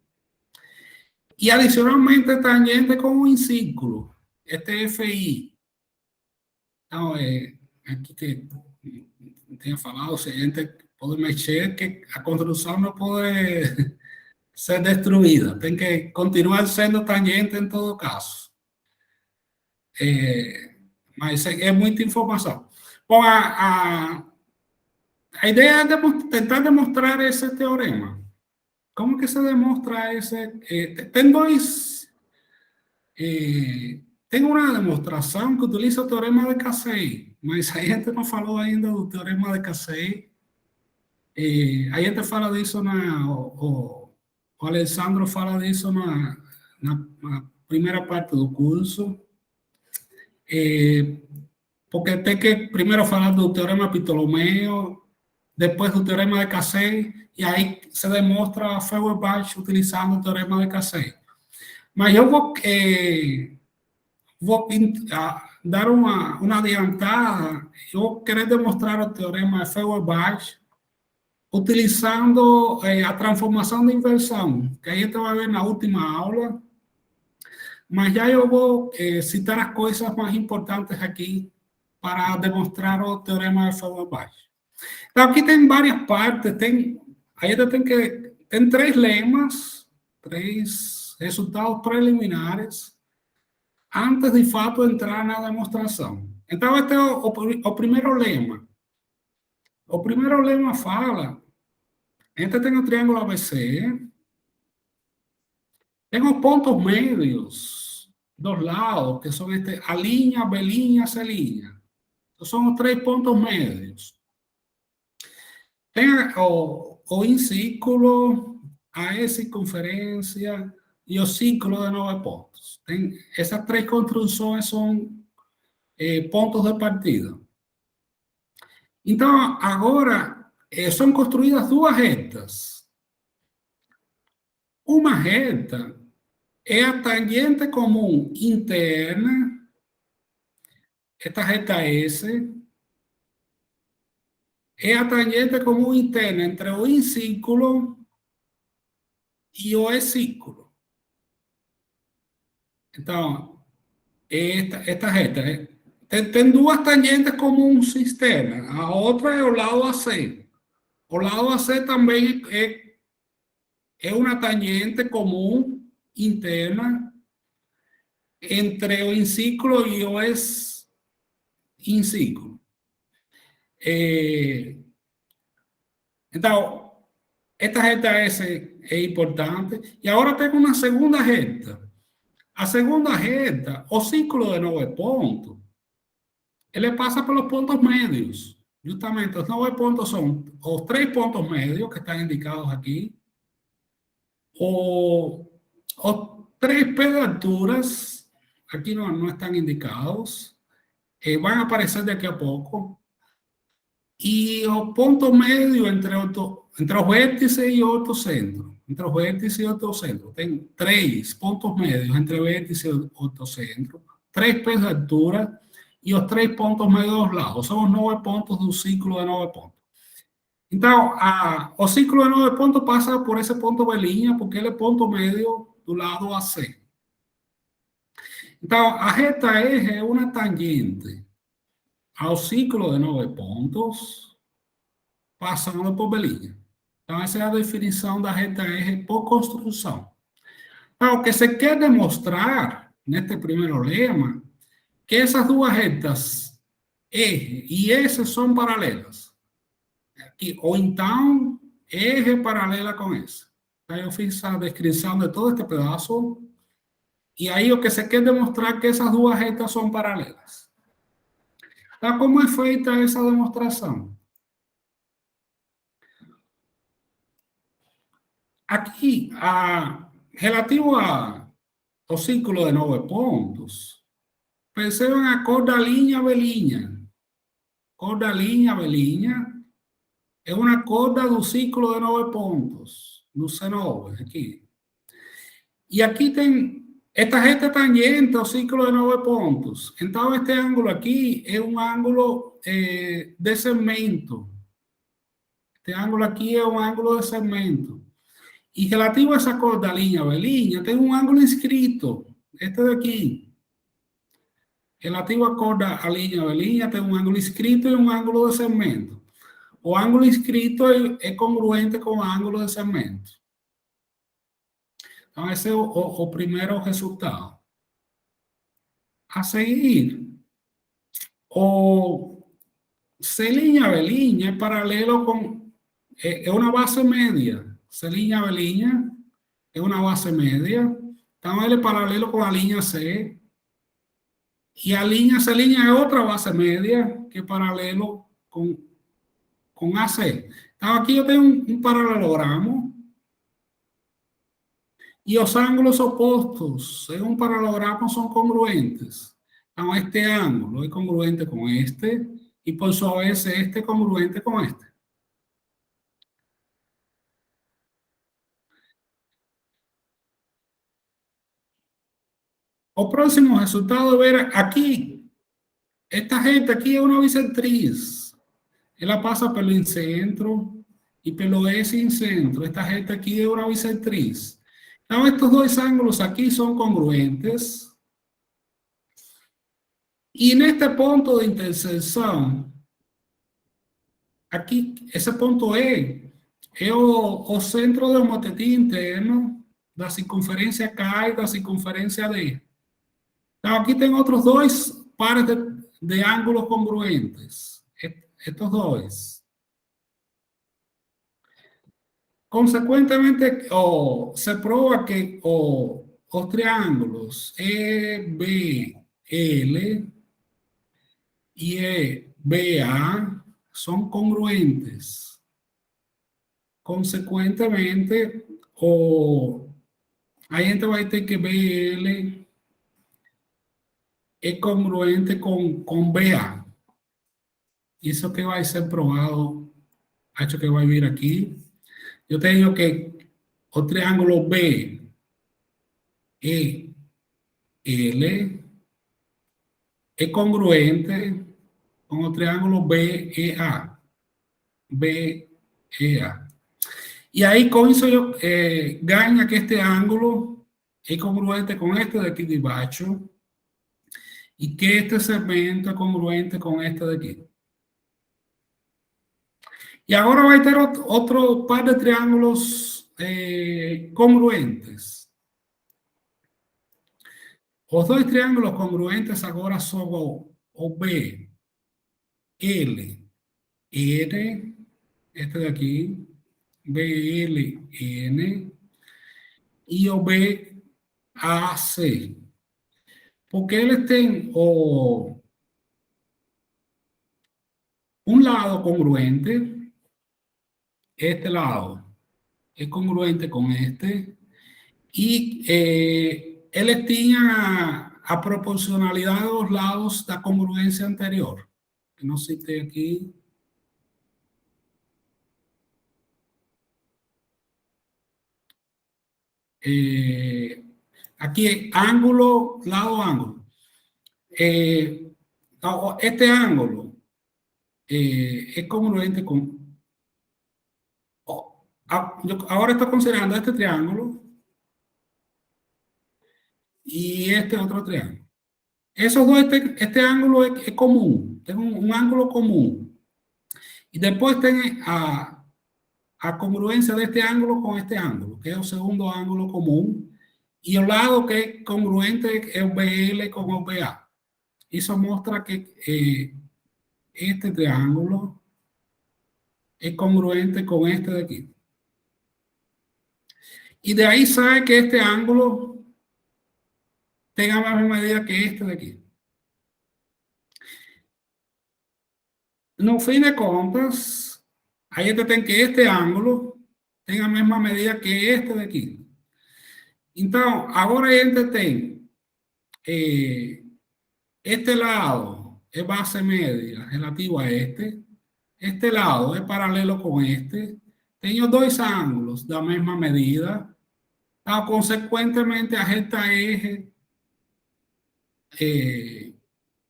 e adicionalmente é tangente com um círculo, este FI. Então, aqui que tinha falado, se a gente pode mexer, que a construção não pode ser destruída, tem que continuar sendo tangente em todo caso. Mas é muita informação. Bom, a ideia é tentar demonstrar esse teorema. Como que se demonstra esse? Tem dois... tem uma demonstração que utiliza o teorema de Casey, mas a gente não falou ainda do teorema de Casey. A gente fala disso, o Alessandro fala disso na primeira parte do curso, porque tem que primeiro falar do teorema Ptolomeu, depois do teorema de Casey, e aí se demonstra Feuerbach utilizando o teorema de Casey. Mas eu vou dar uma adiantada, eu quero demonstrar o teorema de Feuerbach utilizando a transformação de inversão, que a gente vai ver na última aula, mas já eu vou citar as coisas mais importantes aqui para demonstrar o teorema de Feuerbach. Então, aqui tem várias partes, a gente tem três lemas, três resultados preliminares, antes de fato entrar na demonstração. Então, este é o primeiro lema. O primeiro lema fala, a gente tem o triângulo ABC, tem os pontos médios dos lados, que são a linha, B', C'. Então, são os três pontos médios. Tem o incírculo, a circunferência e o círculo de 9 pontos. Essas três construções são pontos de partida. Então, agora, são construídas duas retas. Uma reta é a tangente comum interna, esta reta S, é a tangente comum interna entre o incírculo y O es círculo. Entonces, esta gente ten duas tangentes como un sistema. A outra é o lado AC. O lado AC também é uma tangente comum interna entre o inciclo e o inciclo. Então, esta reta S é importante. E agora tenho uma segunda reta. A segunda reta, o ciclo de 9 pontos, ele passa pelos pontos médios. Justamente, os 9 pontos são os 3 pontos médios que estão indicados aqui, os 3 P de alturas, aqui não estão indicados, vão aparecer daqui a pouco, e o ponto médio entre os vértices e outro centro. Entre os vértices e outro centro. Tem 3 pontos médios entre o vértice e outro centro, 3 P de altura e os 3 pontos médios dos lados. São os 9 pontos do ciclo de 9 pontos. Então, o ciclo de 9 pontos passa por esse ponto B', porque ele é ponto médio do lado AC. Então, a reta E é uma tangente ao ciclo de 9 pontos, passando por B'. Então, essa é a definição da reta R por construção. Então, o que se quer demonstrar neste primeiro lema, que essas duas retas R e S são paralelas. Aqui, ou então, R é paralela com S. Então, eu fiz a descrição de todo este pedaço, e aí o que se quer demonstrar é que essas duas retas são paralelas. Então, como é feita essa demonstração? Aqui, relativo ao ciclo de 9 pontos, percebem a cor da linha B'. Cor da linha B' é uma corda do ciclo de 9 pontos, do C9, aqui. E aqui tem esta reta tangente ao ciclo de 9 pontos. Então, este ângulo aqui é um ângulo de segmento. Este ângulo aqui é um ângulo de segmento. E relativo a essa cor da linha B', tem um ângulo inscrito, este daqui. Relativo à cor da linha B', tem um ângulo inscrito e um ângulo de segmento. O ângulo inscrito é congruente com o ângulo de segmento. Então, esse é o primeiro resultado. A seguir, o C' B' é paralelo com... é uma base média. C' B' é uma base média. Então, ele é paralelo com a linha C. E a linha C' é outra base média que é paralelo com AC. Então, aqui eu tenho um paralelogramo. E os ângulos opostos em um paralelogramo são congruentes. Então, este ângulo é congruente com este. E, por sua vez, este é congruente com este. O próximo resultado é ver aqui. Esta gente aqui é uma bisetriz. Ela passa pelo incentro e pelo S-incentro. Esta gente aqui é uma bisetriz. Então, estes dois ângulos aqui são congruentes. E neste ponto de interseção, aqui, esse ponto E é o centro do motetim interno da circunferência K e da circunferência D. Então, aqui tem outros dois pares de ângulos congruentes. Estes dois. Consequentemente, se prova que os triângulos EBL e EBA são congruentes. Consequentemente, a gente vai ter que BL é congruente com BA. Isso que vai ser provado, acho que vai vir aqui. Eu tenho que o triângulo BEL é congruente com o triângulo BEA. BEA. Y ahí con eso yo gana que este ángulo es congruente con este de aquí debajo y que este segmento es congruente con este de aquí. Y ahora va a tener otro par de triángulos congruentes. Los dos triángulos congruentes ahora son o B, L, N, este de aquí, B, L, N, y o B, A, C. Porque él estén o un lado congruente, este lado es congruente con este, y él tenía a proporcionalidad de los lados la congruencia anterior. Que no cité aquí. Aquí ángulo, lado, ángulo. Este ángulo es congruente con... ahora estoy considerando este triángulo y este otro triángulo. Esos dos, este ángulo es común, tengo un ángulo común. Y después tengo a congruencia de este ángulo con este ángulo, que es el segundo ángulo común. Y el lado que es congruente es BL con OBA. Eso muestra que este triángulo es congruente con este de aquí. Y de ahí sabe que este ángulo tenga la misma medida que este de aquí. No fin de cuentas, ahí está que este ángulo tenga la misma medida que este de aquí. Entonces, ahora este tem este lado es base media relativo a este lado es paralelo con este, tengo dos ángulos de la misma medida, consecuentemente a esta eje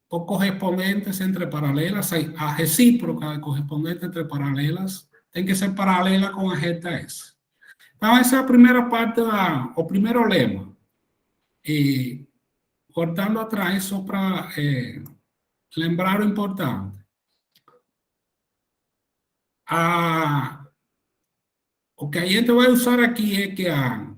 o correspondientes entre paralelas, a recíproca de correspondientes entre paralelas, tiene que ser paralela con a reta S. Então, essa é a primeira parte, o primeiro lema. E, cortando atrás, só para lembrar o importante. O que a gente vai usar aqui é que a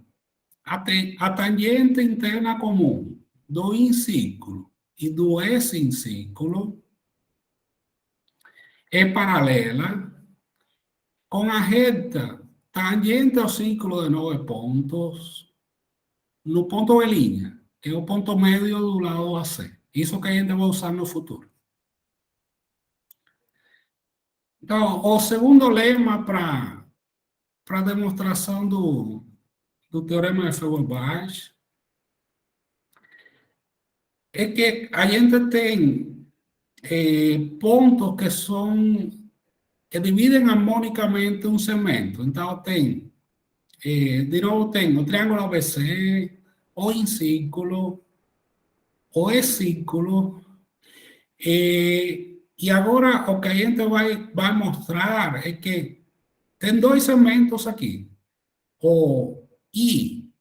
tangente interna comum do incírculo e do S-incírculo é paralela com a reta tangente ao círculo de 9 pontos no ponto B', que é o ponto médio do lado AC. Isso que a gente vai usar no futuro. Então, o segundo lema para a demonstração do teorema de Feuerbach é que a gente tem pontos que dividem harmonicamente um segmento. Então, tem, de novo, tem o triângulo ABC, o incírculo, o E-círculo, e agora o que a gente vai mostrar é que tem dois segmentos aqui, o I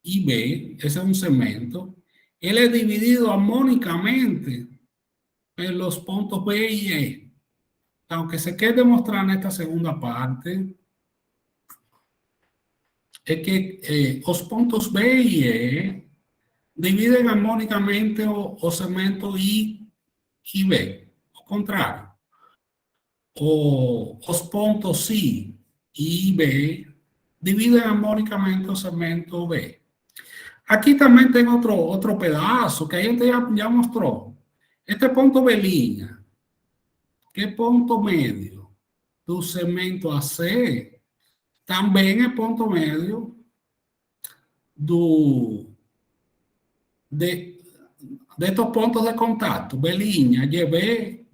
e B, esse é um segmento, ele é dividido harmonicamente pelos pontos B e E. Então, o que se quer demonstrar nesta segunda parte é que os pontos B e E dividem harmonicamente o segmento I e B. Ao contrário, os pontos I e B dividem harmonicamente o segmento B. Aqui também tem outro pedaço que a gente já mostrou. Este ponto B', que é ponto médio do segmento AC, também é ponto médio destes pontos de contato. B', GB,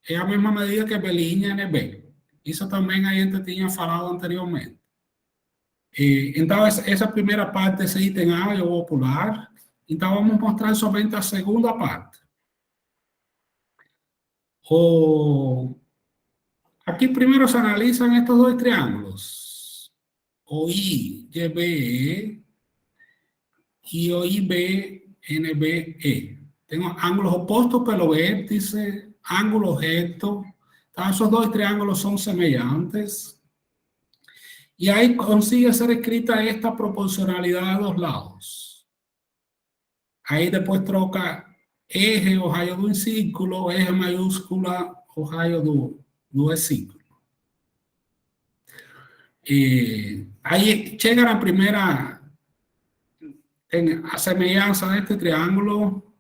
é a mesma medida que B', NB. Isso também a gente tinha falado anteriormente. Então, essa primeira parte desse item A eu vou pular. Então, vamos mostrar somente a segunda parte. Aqui primeiro se analisam estes dois triângulos. OI, YB, y OIB, NBE. Tengo ángulos opuestos, pero vértices, ángulos rectos. Esos dos triángulos son semejantes. Y ahí consigue ser escrita esta proporcionalidad de los lados. Ahí después troca eje o raio de un círculo, eje mayúscula o raio do círculo. Ahí llega la primera semejanza de este triángulo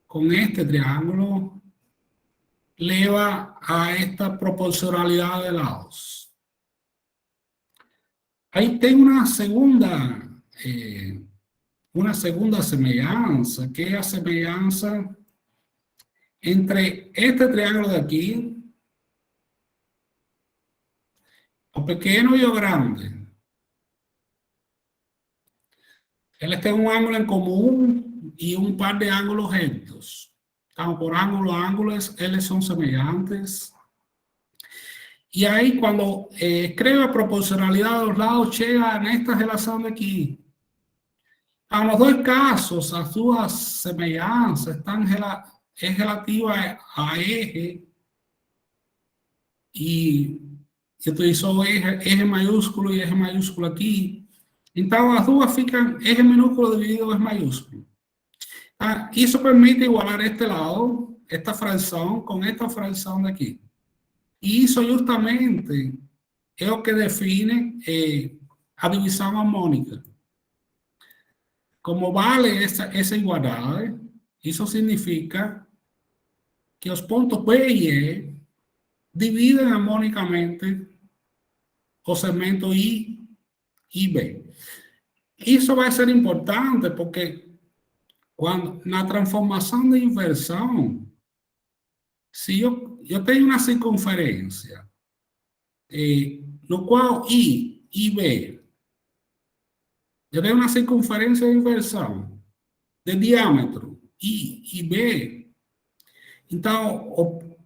con este triángulo, lleva a esta proporcionalidad de lados. Ahí tengo una segunda semejanza, que es la semejanza entre este triángulo de aquí, o pequeño y o grande. Él está en un ángulo en común y un par de ángulos rectos. Estamos por ángulos, L son semejantes. Y ahí cuando escribe proporcionalidad de los lados, llega en esta relación de aquí. En los dos casos, las dos semejanzas es relativa a eje y utilizó eje mayúsculo y eje mayúsculo aquí. Entonces, las dos fican eje minúsculo dividido en mayúsculo. Eso permite igualar este lado, esta fracción, con esta fracción de aquí. Y eso justamente es lo que define a división armónica. Como vale esa igualdad, eso significa que los puntos B y E dividen armónicamente los segmentos I y B. Eso va a ser importante porque cuando la transformación de inversión, si yo tengo una circunferencia, lo cual I y B, yo tengo una circunferencia de inversión de diámetro I y B, então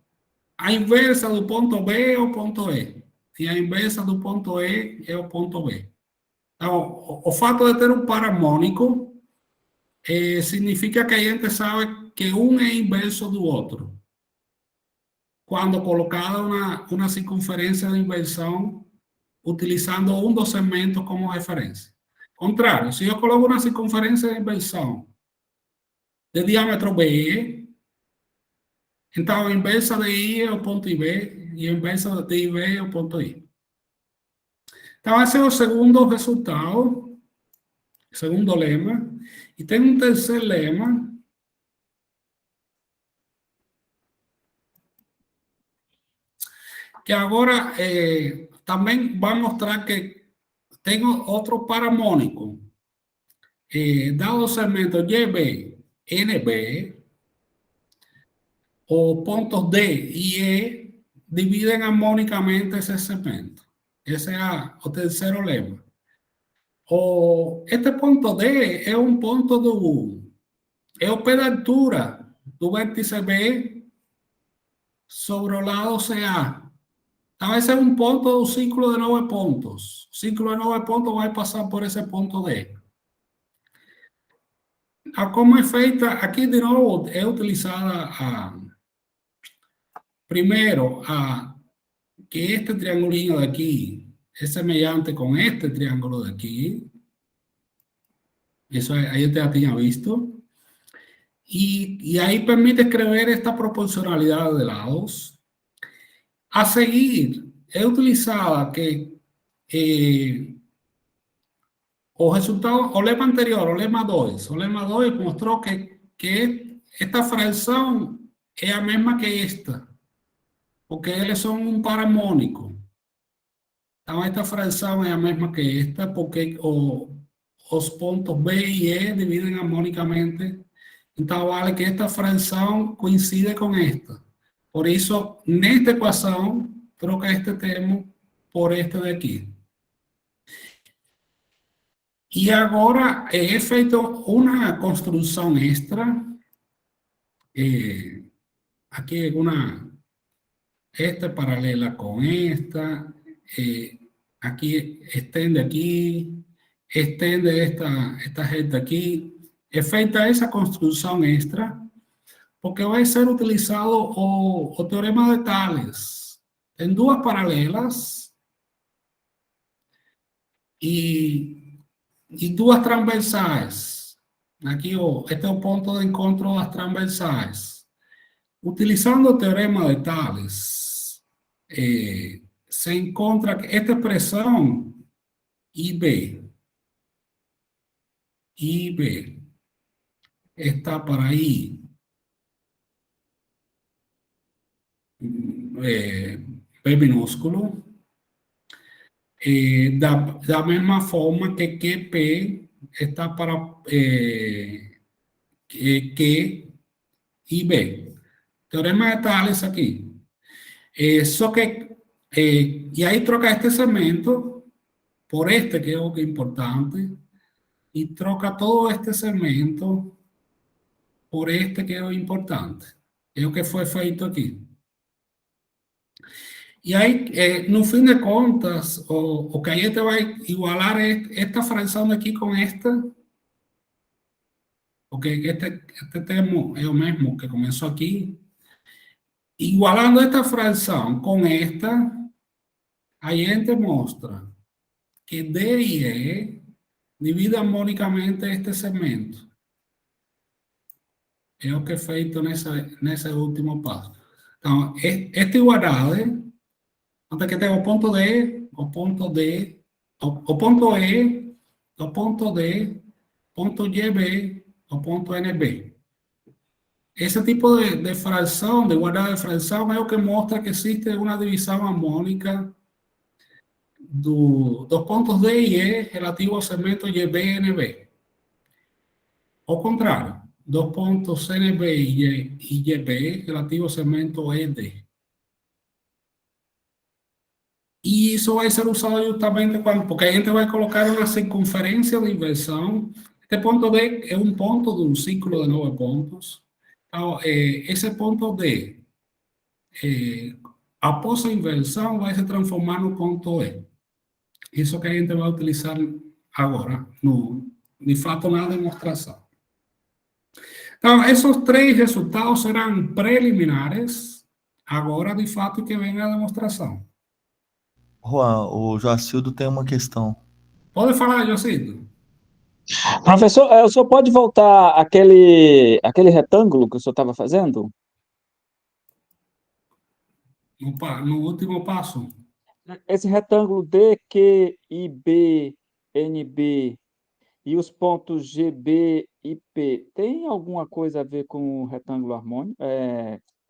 a inversa do ponto B é o ponto E, e a inversa do ponto E é o ponto B. Então, o fato de ter um par harmônico significa que a gente sabe que um é inverso do outro. Quando colocada uma circunferência de inversão utilizando um dos segmentos como referência. Contrário, se eu coloco uma circunferência de inversão de diâmetro B, então a inversa de I é o ponto IB e a inversa de IB é o ponto I. Então, esse é o segundo resultado, segundo lema. E tem um terceiro lema, que agora também vai mostrar que tem outro par harmônico. Dado o segmento YB, NB, os pontos D e E dividem harmônicamente esse segmento. Esse é o terceiro lema. Este ponto D é um ponto é o P da altura do vértice B sobre o lado CA. Então, esse é um ponto do ciclo de 9 pontos. O ciclo de 9 pontos vai passar por esse ponto D. Como é feita, aqui de novo é utilizada primeiro que este triangulinho de aqui é semelhante com este triângulo de aqui. Isso aí eu já tinha visto. E aí permite escrever esta proporcionalidade de lados. A seguir, é utilizada que o resultado, o lema anterior, o lema 2 mostrou que esta fracção é a mesma que esta, porque eles são um par harmônico. Então, esta fracção é a mesma que esta, porque os pontos B e E dividem harmonicamente. Então, vale que esta fracção coincide com esta. Por isso, nesta equação, troca este termo por este de aqui. E agora é feita uma construção extra. Aqui esta paralela com esta. Aquí, extiende esta gente aquí, efecta esa construcción extra, porque va a ser utilizado o teorema de Tales en dos paralelas y dos transversales. Aquí, este es el punto de encuentro de las transversales. Utilizando el teorema de Tales, se encuentra que esta expresión IB está para ahí. B minúsculo. Da mesma forma que QP está para Q y B. Teorema de Tales aqui. Só que, e aí troca este segmento por este, que é o que é importante, e troca todo este segmento por este, que é o importante. É o que foi feito aqui. E aí, no fim de contas, o que a gente vai igualar esta fração aqui com esta, porque este termo é o mesmo que começou aqui. Igualando esta fração com esta, a gente mostra que D e E divide harmonicamente este segmento. É o que é feito nesse último passo. Então, esta igualdade, onde que tem o ponto D, o ponto D, o ponto E, o ponto D, ponto GB, o ponto NB. Esse tipo de fração, de igualdade de fração, é o que mostra que existe uma divisão harmônica dos pontos D e E relativo ao segmento GB e NB. Ao contrário, dos pontos NB e GB relativo ao segmento ED. E isso vai ser usado justamente porque a gente vai colocar uma circunferência de inversão. Este ponto D é um ponto de um ciclo de 9 pontos. Então, esse ponto D, após a inversão, vai se transformar no ponto E. Isso que a gente vai utilizar agora, de fato, na demonstração. Então, esses três resultados serão preliminares, agora, de fato, que vem a demonstração. Juan, o Joacildo tem uma questão. Pode falar, Jocito. Professor, o senhor pode voltar aquele retângulo que o senhor estava fazendo? No último passo. Esse retângulo D, Q, IB, NB e os pontos GB e P, tem alguma coisa a ver com o retângulo harmônico?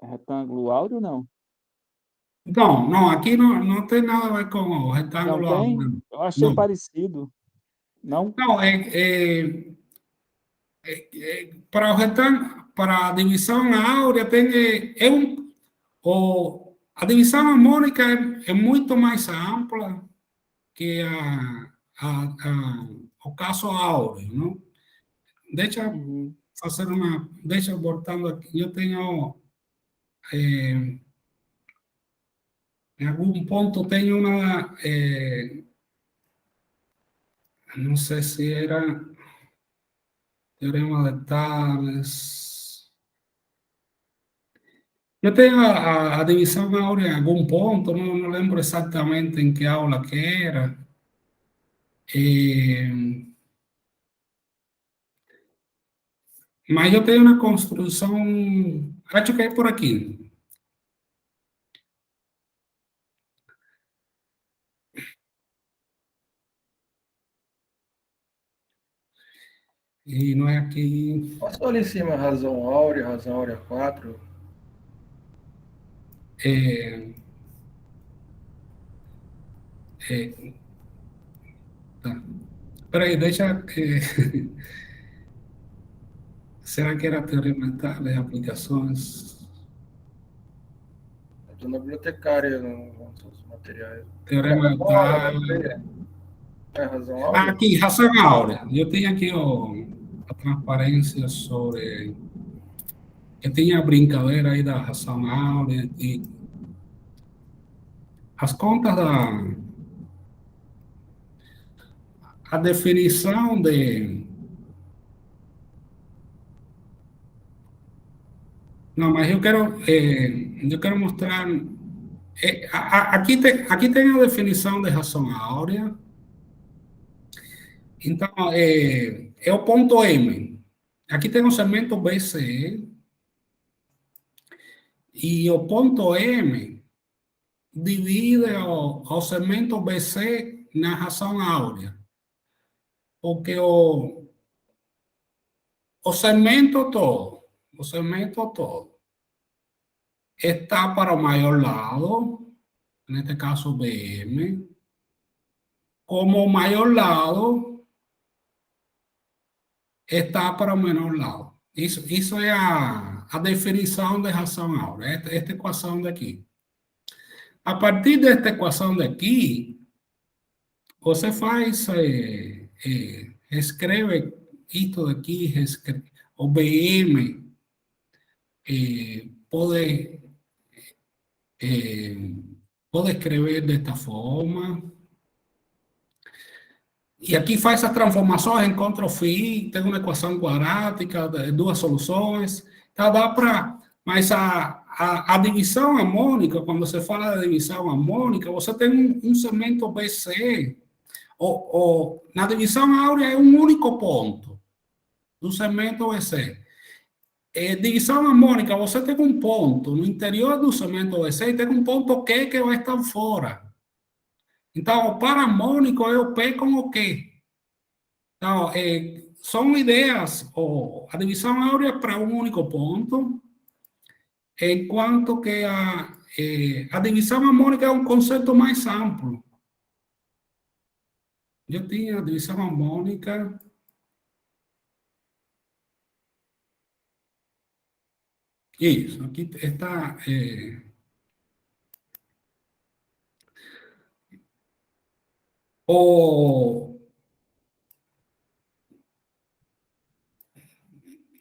Retângulo áureo, não? Não, aqui não tem nada a ver com o retângulo Não tem? áureo. Eu achei Não. parecido. Não? Não, para o retângulo, para a divisão áurea, a divisão harmônica é muito mais ampla que o caso áureo, não? Deixa fazer deixa voltando aqui, eu tenho em algum ponto tenho não sei se era teorema de Tales. Eu tenho a divisão áurea em algum ponto, não lembro exatamente em que aula que era. Mas eu tenho uma construção, acho que é por aqui. E não é aqui. Passou ali em cima, razão áurea 4. Tá. Espera aí, deixa. Será que era teorema de aplicações? Estou na bibliotecária, nos materiais. Teorema de Tales. Razão áurea? Aqui, razão áurea. Eu tenho aqui a transparência sobre. Eu tenho a brincadeira aí da razão áurea e as contas a definição de... Não, mas eu quero mostrar... aqui tem a definição de razão áurea. Então, é o ponto M. Aqui tem o segmento BCE. E o ponto M divide o segmento BC na razão áurea. Porque o segmento todo está para o maior lado, neste caso BM, como o maior lado está para o menor lado. Isso é a definição de razão áurea, esta equação daqui. A partir desta equação daqui, você faz, escreve isto daqui, o BM pode escrever desta forma. E aqui faz as transformações, encontra o φ, tem uma equação quadrática, duas soluções. Então dá para... Mas a divisão harmônica, quando você fala de divisão harmônica, você tem um segmento BC. Na divisão áurea é um único ponto do segmento BC. Divisão harmônica, você tem um ponto no interior do segmento BC e tem um ponto Q que vai estar fora. Então, o par harmônico é o P com o Q. Então, são ideias, a divisão áurea é para um único ponto, enquanto que a divisão harmônica é um conceito mais amplo. Eu tinha a divisão harmônica. Isso, aqui está...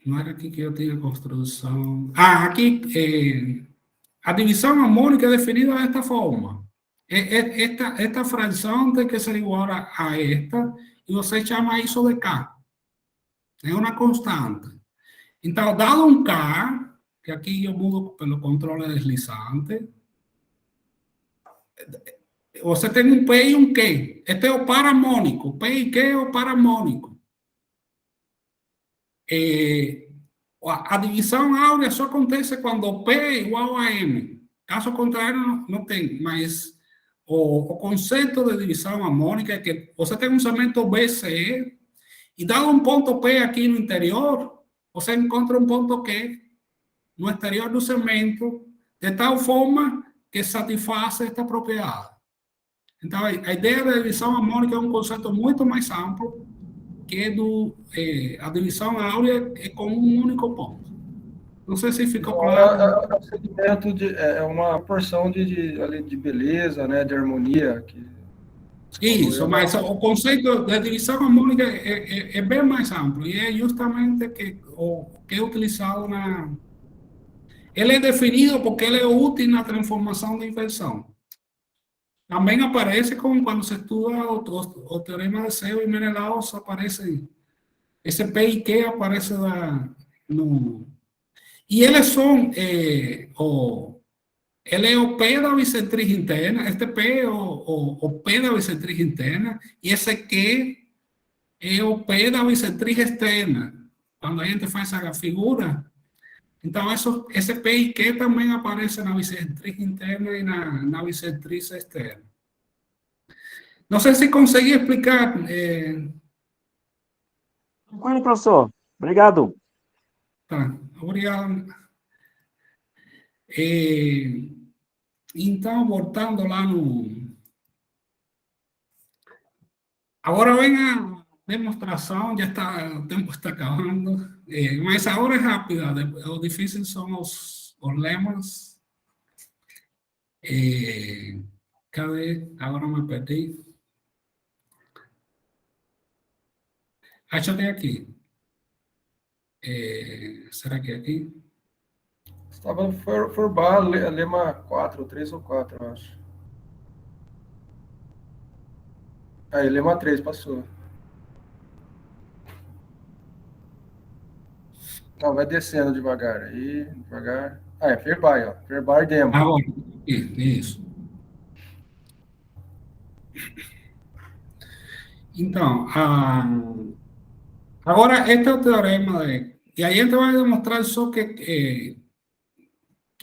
não era aqui que eu tinha a construção... aqui, a divisão harmônica é definida desta forma. Esta fração tem que ser igual a esta, e você chama isso de K. É uma constante. Então, dado um K, que aqui eu mudo pelo controle deslizante, você tem um P e um Q. Este é o par harmônico. P e Q é o par harmônico. A divisão áurea só acontece quando P é igual a M. Caso contrário, não tem. Mas o conceito de divisão harmônica é que você tem um segmento BCE e dado um ponto P aqui no interior, você encontra um ponto Q no exterior do segmento, de tal forma que satisfaz esta propriedade. Então, a ideia da divisão harmônica é um conceito muito mais amplo que a divisão áurea é com um único ponto. Não sei se ficou claro. É um segmento é uma porção de beleza, né, de harmonia. Isso, mas o conceito da divisão harmônica é bem mais amplo, e é justamente o que é utilizado Ele é definido porque ele é útil na transformação de inversão. Também aparece quando se estuda o teorema de Seu e Menelaus, aparece esse P e Q aparece e eles são ele é o P da bissetriz interna, este P é o P da bissetriz interna, e esse Q é o P da bissetriz externa. Quando a gente faz essa figura, então esse P e Q também aparece na bissetriz interna e na bissetriz externa. Não sei se consegui explicar. Tranquilo, professor. Obrigado. Tá, obrigado. Então, voltando lá Agora vem a demonstração, já está, o tempo está acabando, mas agora é rápida, o difícil são os lemas. Cadê? Agora me perdi. Achei aqui. Será que é aqui? Estava no Furbar, lema 4, 3 ou 4, eu acho. Aí, lema 3, passou. Não, vai descendo devagar. Aí, devagar. Ah, é Fairbuy, ó. Fairbuy demo. Agora, isso. Então, agora este é o teorema e aí a gente vai demonstrar só que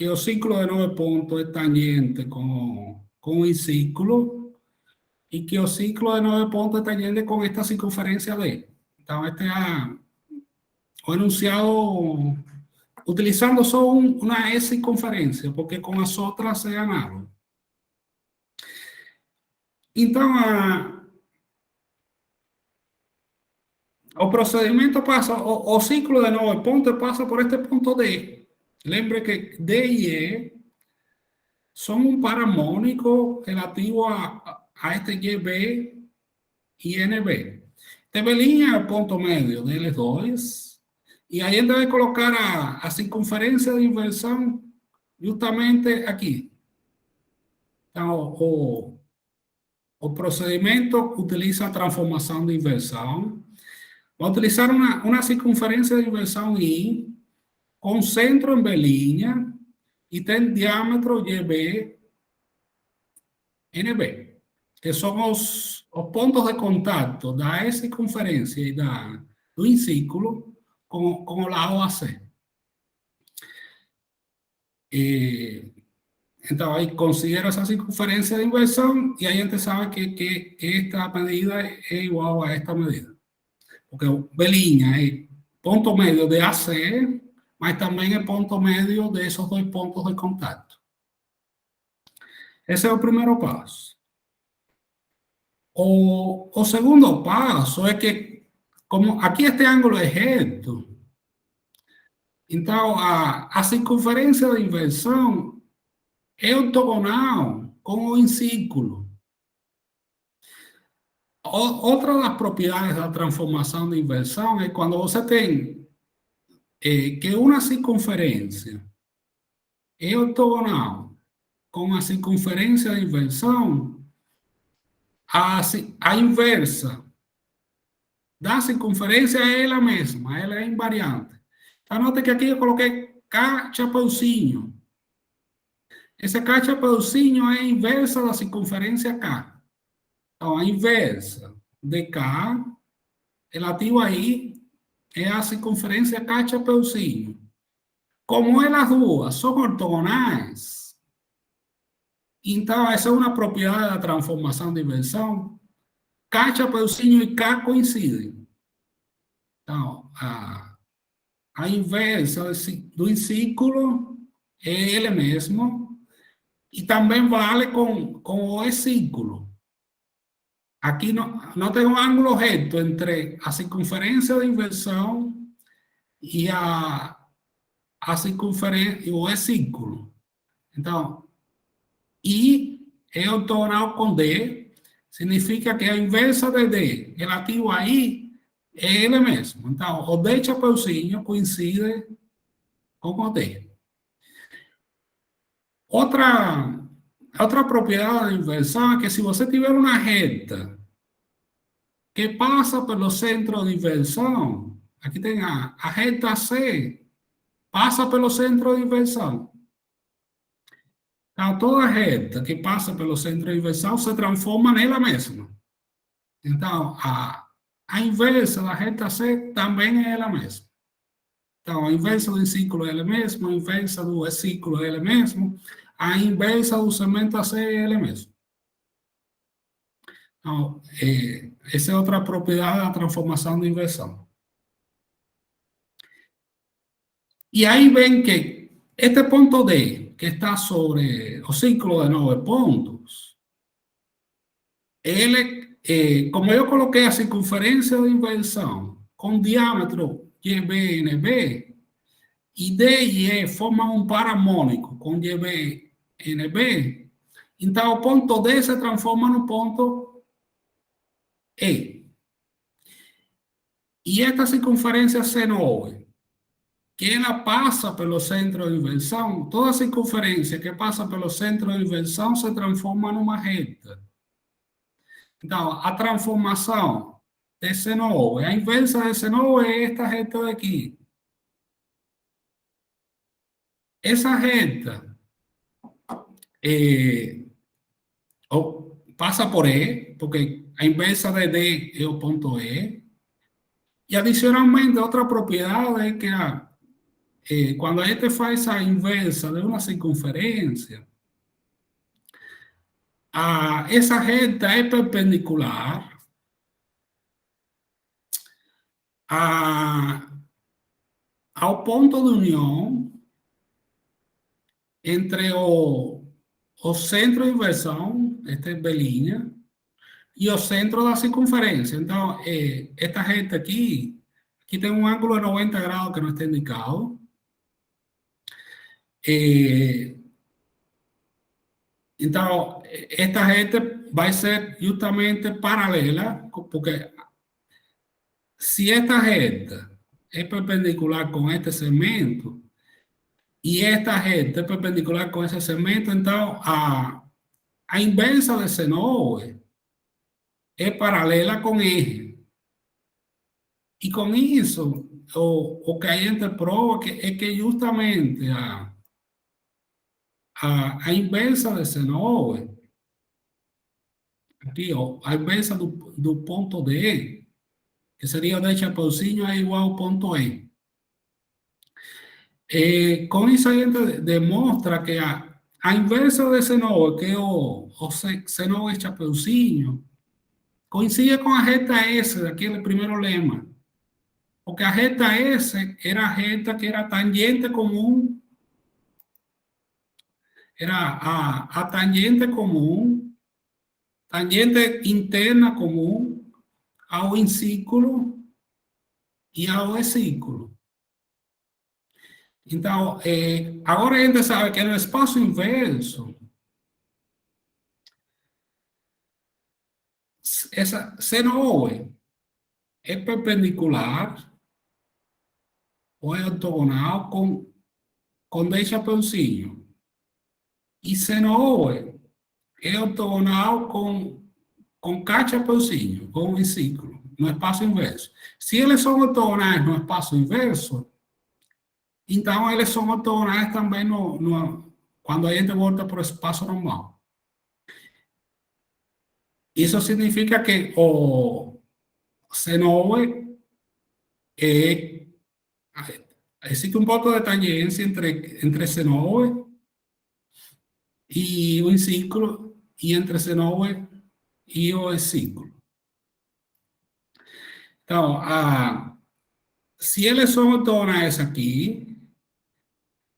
o ciclo de 9 pontos é tangente com o ciclo e que o ciclo de 9 pontos é tangente com esta circunferência D. Então, este é o enunciado utilizando só uma S-circunferência, porque com as outras é análogo. Então, o procedimento passa, o ciclo de 9 pontos passa por este ponto D. Lembre que D y E son un paramónico relativo a este YB y NB. TB' es el punto medio de L2 y ahí debe colocar a circunferencia de inversión justamente aquí. O procedimento utiliza transformación de inversión. Va a utilizar una circunferencia de inversión I con centro en B' y tem diámetro YB, NB, que son los pontos de contacto da circunferência e do incírculo com o lado AC. Então, aí considera essa circunferência de inversão e aí a gente sabe que esta medida é igual a esta medida. Porque B' é ponto médio de AC, mas também é ponto médio desses dois pontos de contato. Esse é o primeiro passo. O segundo passo é que, como aqui este ângulo é reto, então a circunferência de inversão é ortogonal com o incírculo. Outra das propriedades da transformação de inversão é quando você tem que uma circunferência é ortogonal com a circunferência de inversão, a inversa da circunferência é ela mesma, ela é invariante. Então, note que aqui eu coloquei K chapeuzinho. Esse K chapeuzinho é a inversa da circunferência K. Então, a inversa de K relativo aí é a circunferência K chapeuzinho. Como elas duas são ortogonais, então essa é uma propriedade da transformação de inversão. K chapeuzinho e K coincidem. Então, a inversa do incírculo é ele mesmo e também vale com o círculo. Aqui não tem um ângulo reto entre a circunferência de inversão e a circunferência e o círculo. Então, I é ortogonal com D, significa que a inversa de D relativo a I é ele mesmo. Então, o D chapeuzinho coincide com o D. Outra propriedade da inversão é que se você tiver uma reta que passa pelo centro de inversão, aqui tem a reta C, passa pelo centro de inversão. Então, toda reta que passa pelo centro de inversão se transforma nela mesma. Então, a inversa da reta C também é ela mesma. Então, a inversa do círculo é ela mesma, a inversa do círculo é ela mesma, a inversa do segmento AC é ela mesma. Então, essa é outra propriedade da transformação de inversão. E aí vem que este ponto D, que está sobre o ciclo de 9 pontos, ele, como eu coloquei a circunferência de inversão com diâmetro YB-NB, e D e E formam um paramônico com YB-NB, então o ponto D se transforma no ponto E. E esta circunferência C9, que ela passa pelo centro de inversão, toda circunferência que passa pelo centro de inversão se transforma numa reta. Então, a transformação de C9, a inversa de C9 é esta reta daqui. esa reta pasa por E, porque a inversa de D es o ponto E. Y adicionalmente, otra propiedad es que cuando a gente faz a inversa de una circunferencia, esa reta es perpendicular ao ponto de união entre o centro de inversão, esta é belinha, e o centro da circunferência. Então, esta reta aqui tem um ângulo de 90 graus que não está indicado. Então, esta reta vai ser justamente paralela, porque se esta reta é perpendicular com este segmento, e esta reta é perpendicular com esse segmento, então a inversa de seno é paralela com eje. E com isso, o que a gente prova é que justamente a inversa de seno, aqui, ó, a inversa do ponto D, que seria o de Chapeuzinho, é igual ao ponto E. Com isso a gente demonstra que a inversa de seno, que é o seno de Chapeuzinho, coincide com a reta S daquele primeiro lema. Porque a reta S era a reta que era tangente comum, era a tangente comum, tangente interna comum ao incírculo e ao excírculo. Então, agora a gente sabe que no espaço inverso, essa seno é perpendicular ou é ortogonal com D Chapeuzinho. E seno é ortogonal com K Chapeuzinho, com o ciclo, no espaço inverso. Se eles são ortogonais no espaço inverso, então eles são ortogonais também quando a gente volta para o espaço normal. Isso significa que o seno existe um ponto de tangência entre seno e o ciclo, e entre seno e o ciclo. Então, se eles são ortogonais aqui,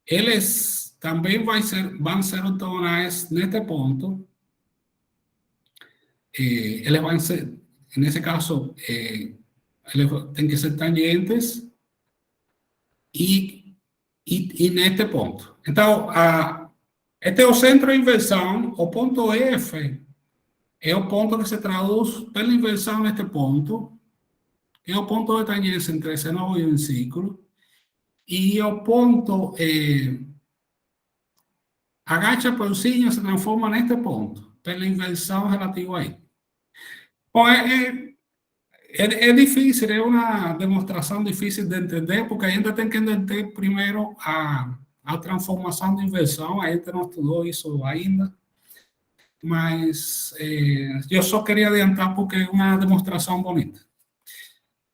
eles também vão ser ortogonais neste ponto. Eles vão ser, nesse caso, eles têm que ser tangentes e neste ponto. Então, este é o centro de inversão. O ponto F é o ponto que se traduz pela inversão neste ponto. É o ponto de tangência entre seno e o ciclo. E o ponto H Chapeuzinho se transforma neste ponto, pela inversão relativa a ele. Bom, é difícil, é uma demonstração difícil de entender, porque a gente tem que entender primeiro a transformação de inversão. A gente não estudou isso ainda, mas eu só queria adiantar porque é uma demonstração bonita.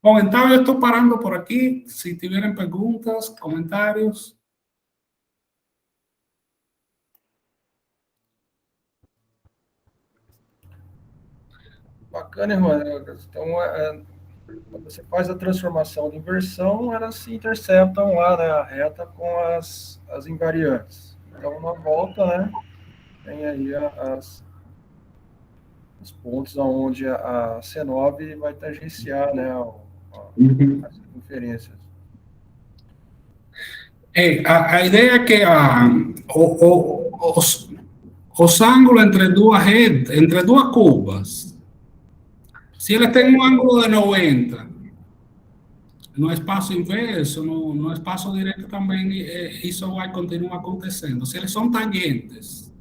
Bom, então eu estou parando por aqui. Se tiverem perguntas, comentários. Bacana, irmão. Então, quando você faz a transformação de inversão, elas se interceptam lá, né, a reta com as invariantes. Então, na volta, né, tem aí os pontos onde a C9 vai tangenciar, né, as circunferências. A ideia é que os ângulos entre duas redes, entre duas curvas, se eles têm um ângulo de 90, no espaço inverso, no espaço direto também, isso vai continuar acontecendo. Se eles são tangentes,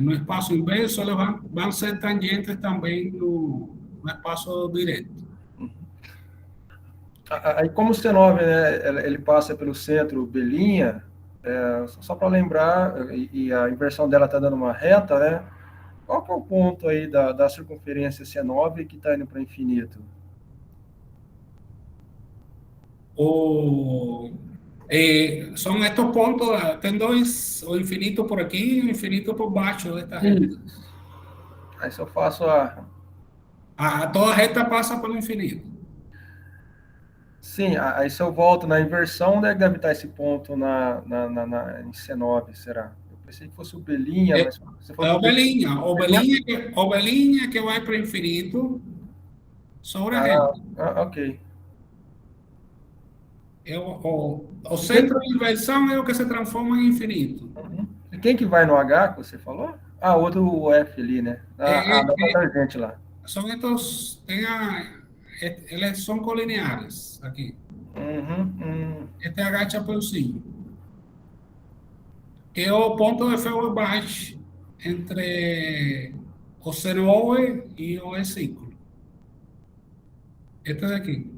no espaço inverso, eles vão ser tangentes também no espaço direto. Aí, como o C9, né, ele passa pelo centro belinha, Só para lembrar, e a inversão dela está dando uma reta, né? Qual que é o ponto aí da circunferência C9 que está indo para infinito? Son estos puntos, tem dois, o infinito por aquí y o infinito por baixo desta reta. Aí se eu faço Toda reta passa pelo infinito. Sim, aí se eu volto na inversão, onde é que deve estar esse ponto em C9, será? Eu pensei que fosse o Belinha, mas você É falou o Belinha que vai para o infinito sobre a reta. Ok. O centro de inversão é o que se transforma em infinito. Uhum. E quem que vai no H que você falou? Outro o F ali, né? Da tangente lá. Son estos, eles son colineares aqui. Este agacha pelo 5. Que é o ponto de Feuerbach entre o seno OE e o E-ciclo. Este daqui.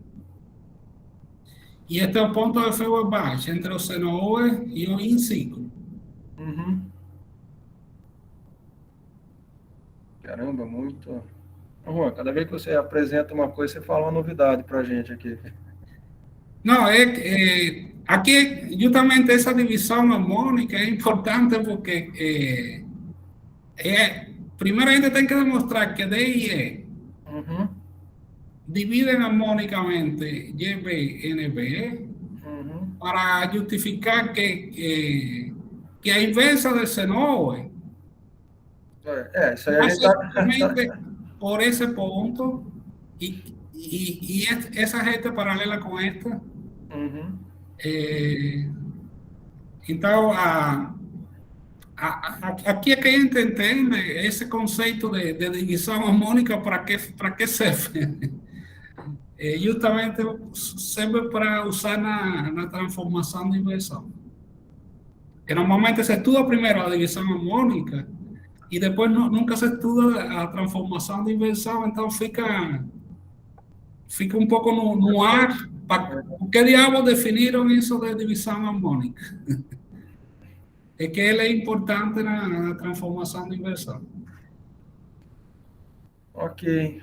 E este é o ponto de Feuerbach entre o seno OE e o I-ciclo. Caramba, muito. Juan, cada vez que você apresenta uma coisa, você fala uma novidade pra gente aqui. Não, aqui justamente essa divisão harmônica é importante porque primeiro a gente tem que demonstrar que D e E dividen armónicamente YB, NB para justificar que a inversa del seno OE isso aí a gente simplemente por ese punto y esa reta paralela con esta. Então, aqui é que a gente entende esse conceito de divisão harmônica para que serve. Justamente serve para usar na transformação de inversão. Que normalmente se estuda primeiro a divisão harmônica e depois nunca se estuda a transformação de inversão, então fica um pouco no ar. Por que diabos definiram isso de divisão harmônica? É que ele é importante na transformação de inversão. Ok.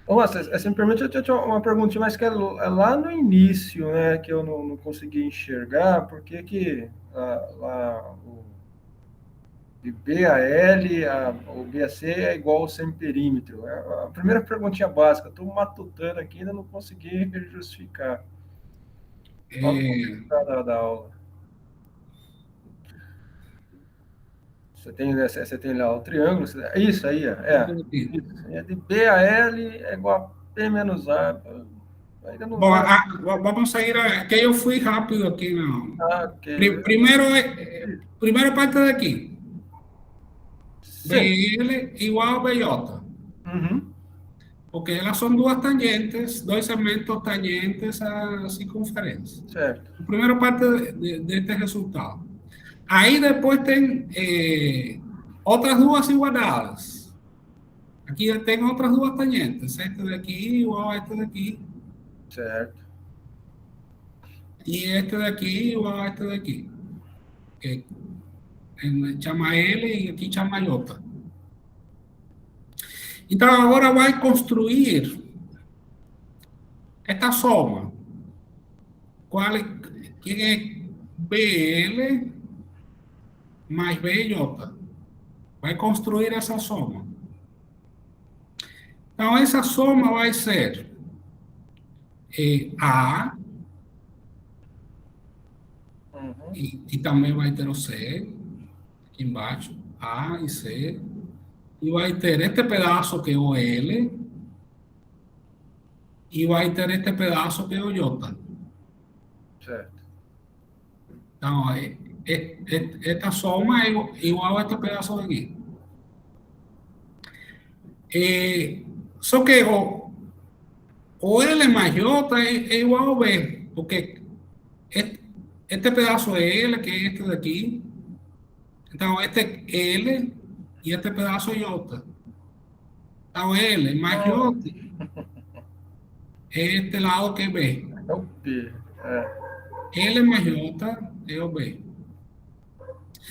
Você me permite, eu tinha uma perguntinha, mas que é lá no início, né, que eu não consegui enxergar, porque que lá de B a L, o B a C é igual ao semiperímetro. A primeira perguntinha básica, estou matutando aqui, ainda não consegui justificar. Da aula. Você tem lá o triângulo, isso aí, é de B a L é igual a P menos A. Ainda não. Bom, vamos sair que eu fui rápido aqui, não. Okay. Primeira parte daqui. BL igual a BJ. Porque elas são duas tangentes, dois segmentos tangentes à circunferência. Certo. A primeira parte deste resultado. Aí depois tem outras duas igualadas. Aqui tem outras duas tangentes. Este daqui igual a este daqui. Certo. E este daqui igual a este daqui. Que chama L e aqui chama J. Então agora vai construir esta soma. Que é BL mais BJ. Vai construir essa soma. Então, essa soma vai ser A, e também vai ter o C, aqui embaixo, A e C, e vai ter este pedaço que é o L, e vai ter este pedaço que é o J. Certo. Então, esta soma é igual a este pedaço daqui. Só que o L mais J é igual ao B, porque este pedaço é L, que é este daqui. Então, este é L e este pedaço é J. Então, L mais J é este lado que é B. É o P. L mais J E ou B.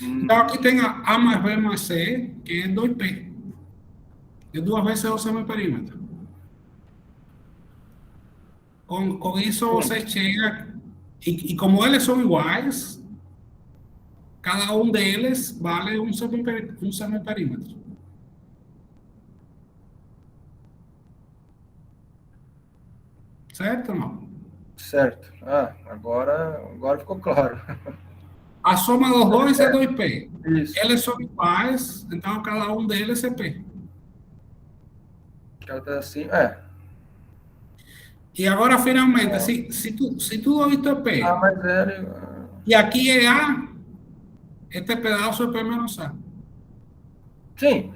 Então, aqui tem A mais B mais C, que é 2P. E 2 vezes o semiperímetro. Com isso, você chega... E como eles são iguais, cada um deles vale um semiperímetro. Certo ou não? Certo. Ah, agora ficou claro. A soma dos dois é 2P. Isso. Eles são iguais, então cada um deles é P. Cada assim, E agora, finalmente, se tudo isto é P, A mais L. e aqui é A, este pedaço é P menos A. Sim,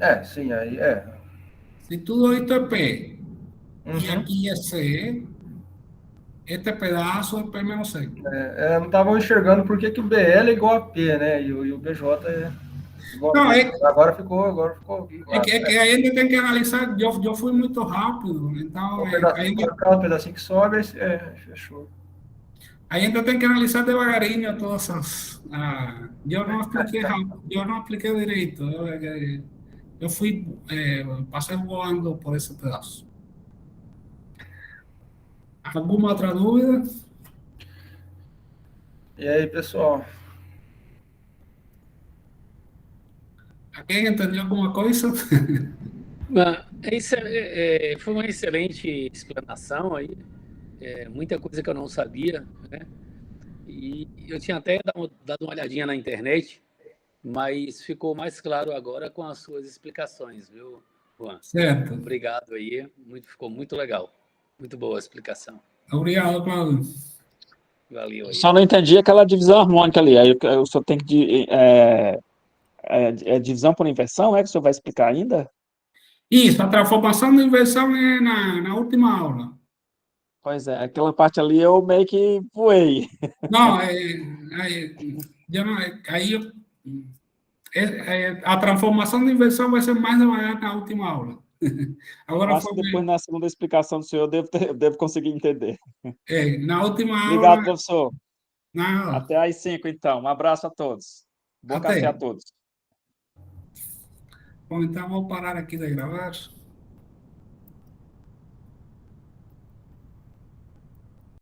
aí é. Se tudo isto é P, e Uhum. aqui é C, este pedaço é P menos C. Não estavam enxergando por que o BL é igual a P, né? E o BJ é igual Não, a P. é Agora ficou claro. que a gente tem que analisar, eu fui muito rápido, então Cada pedacinho que sobe, fechou. a gente tem que analisar devagarinho todas as... eu não expliquei rápido, eu não expliquei direito, eu fui, passei voando por esse pedaço. Alguma outra dúvida? E aí, pessoal? Alguém entendeu alguma coisa? Foi uma excelente explanação aí, muita coisa que eu não sabia, né? E eu tinha até dado uma olhadinha na internet, mas ficou mais claro agora com as suas explicações, viu, Juan? Certo. Obrigado aí, ficou muito legal. Muito boa a explicação. Obrigado, Claudio. Valeu aí. Só não entendi aquela divisão harmônica ali. Aí eu só tenho que... divisão por inversão, é que o senhor vai explicar ainda? Isso, a transformação de inversão é na última aula. Pois é, aquela parte ali eu meio que voei. Não, a transformação de inversão vai ser mais devagar na última aula. Agora Acho que depois, na segunda explicação do senhor, eu devo conseguir entender. na última aula... Obrigado, professor. Nada. Até às 5, então. Um abraço a todos. Bom café a todos. Bom, então vou parar aqui de gravar.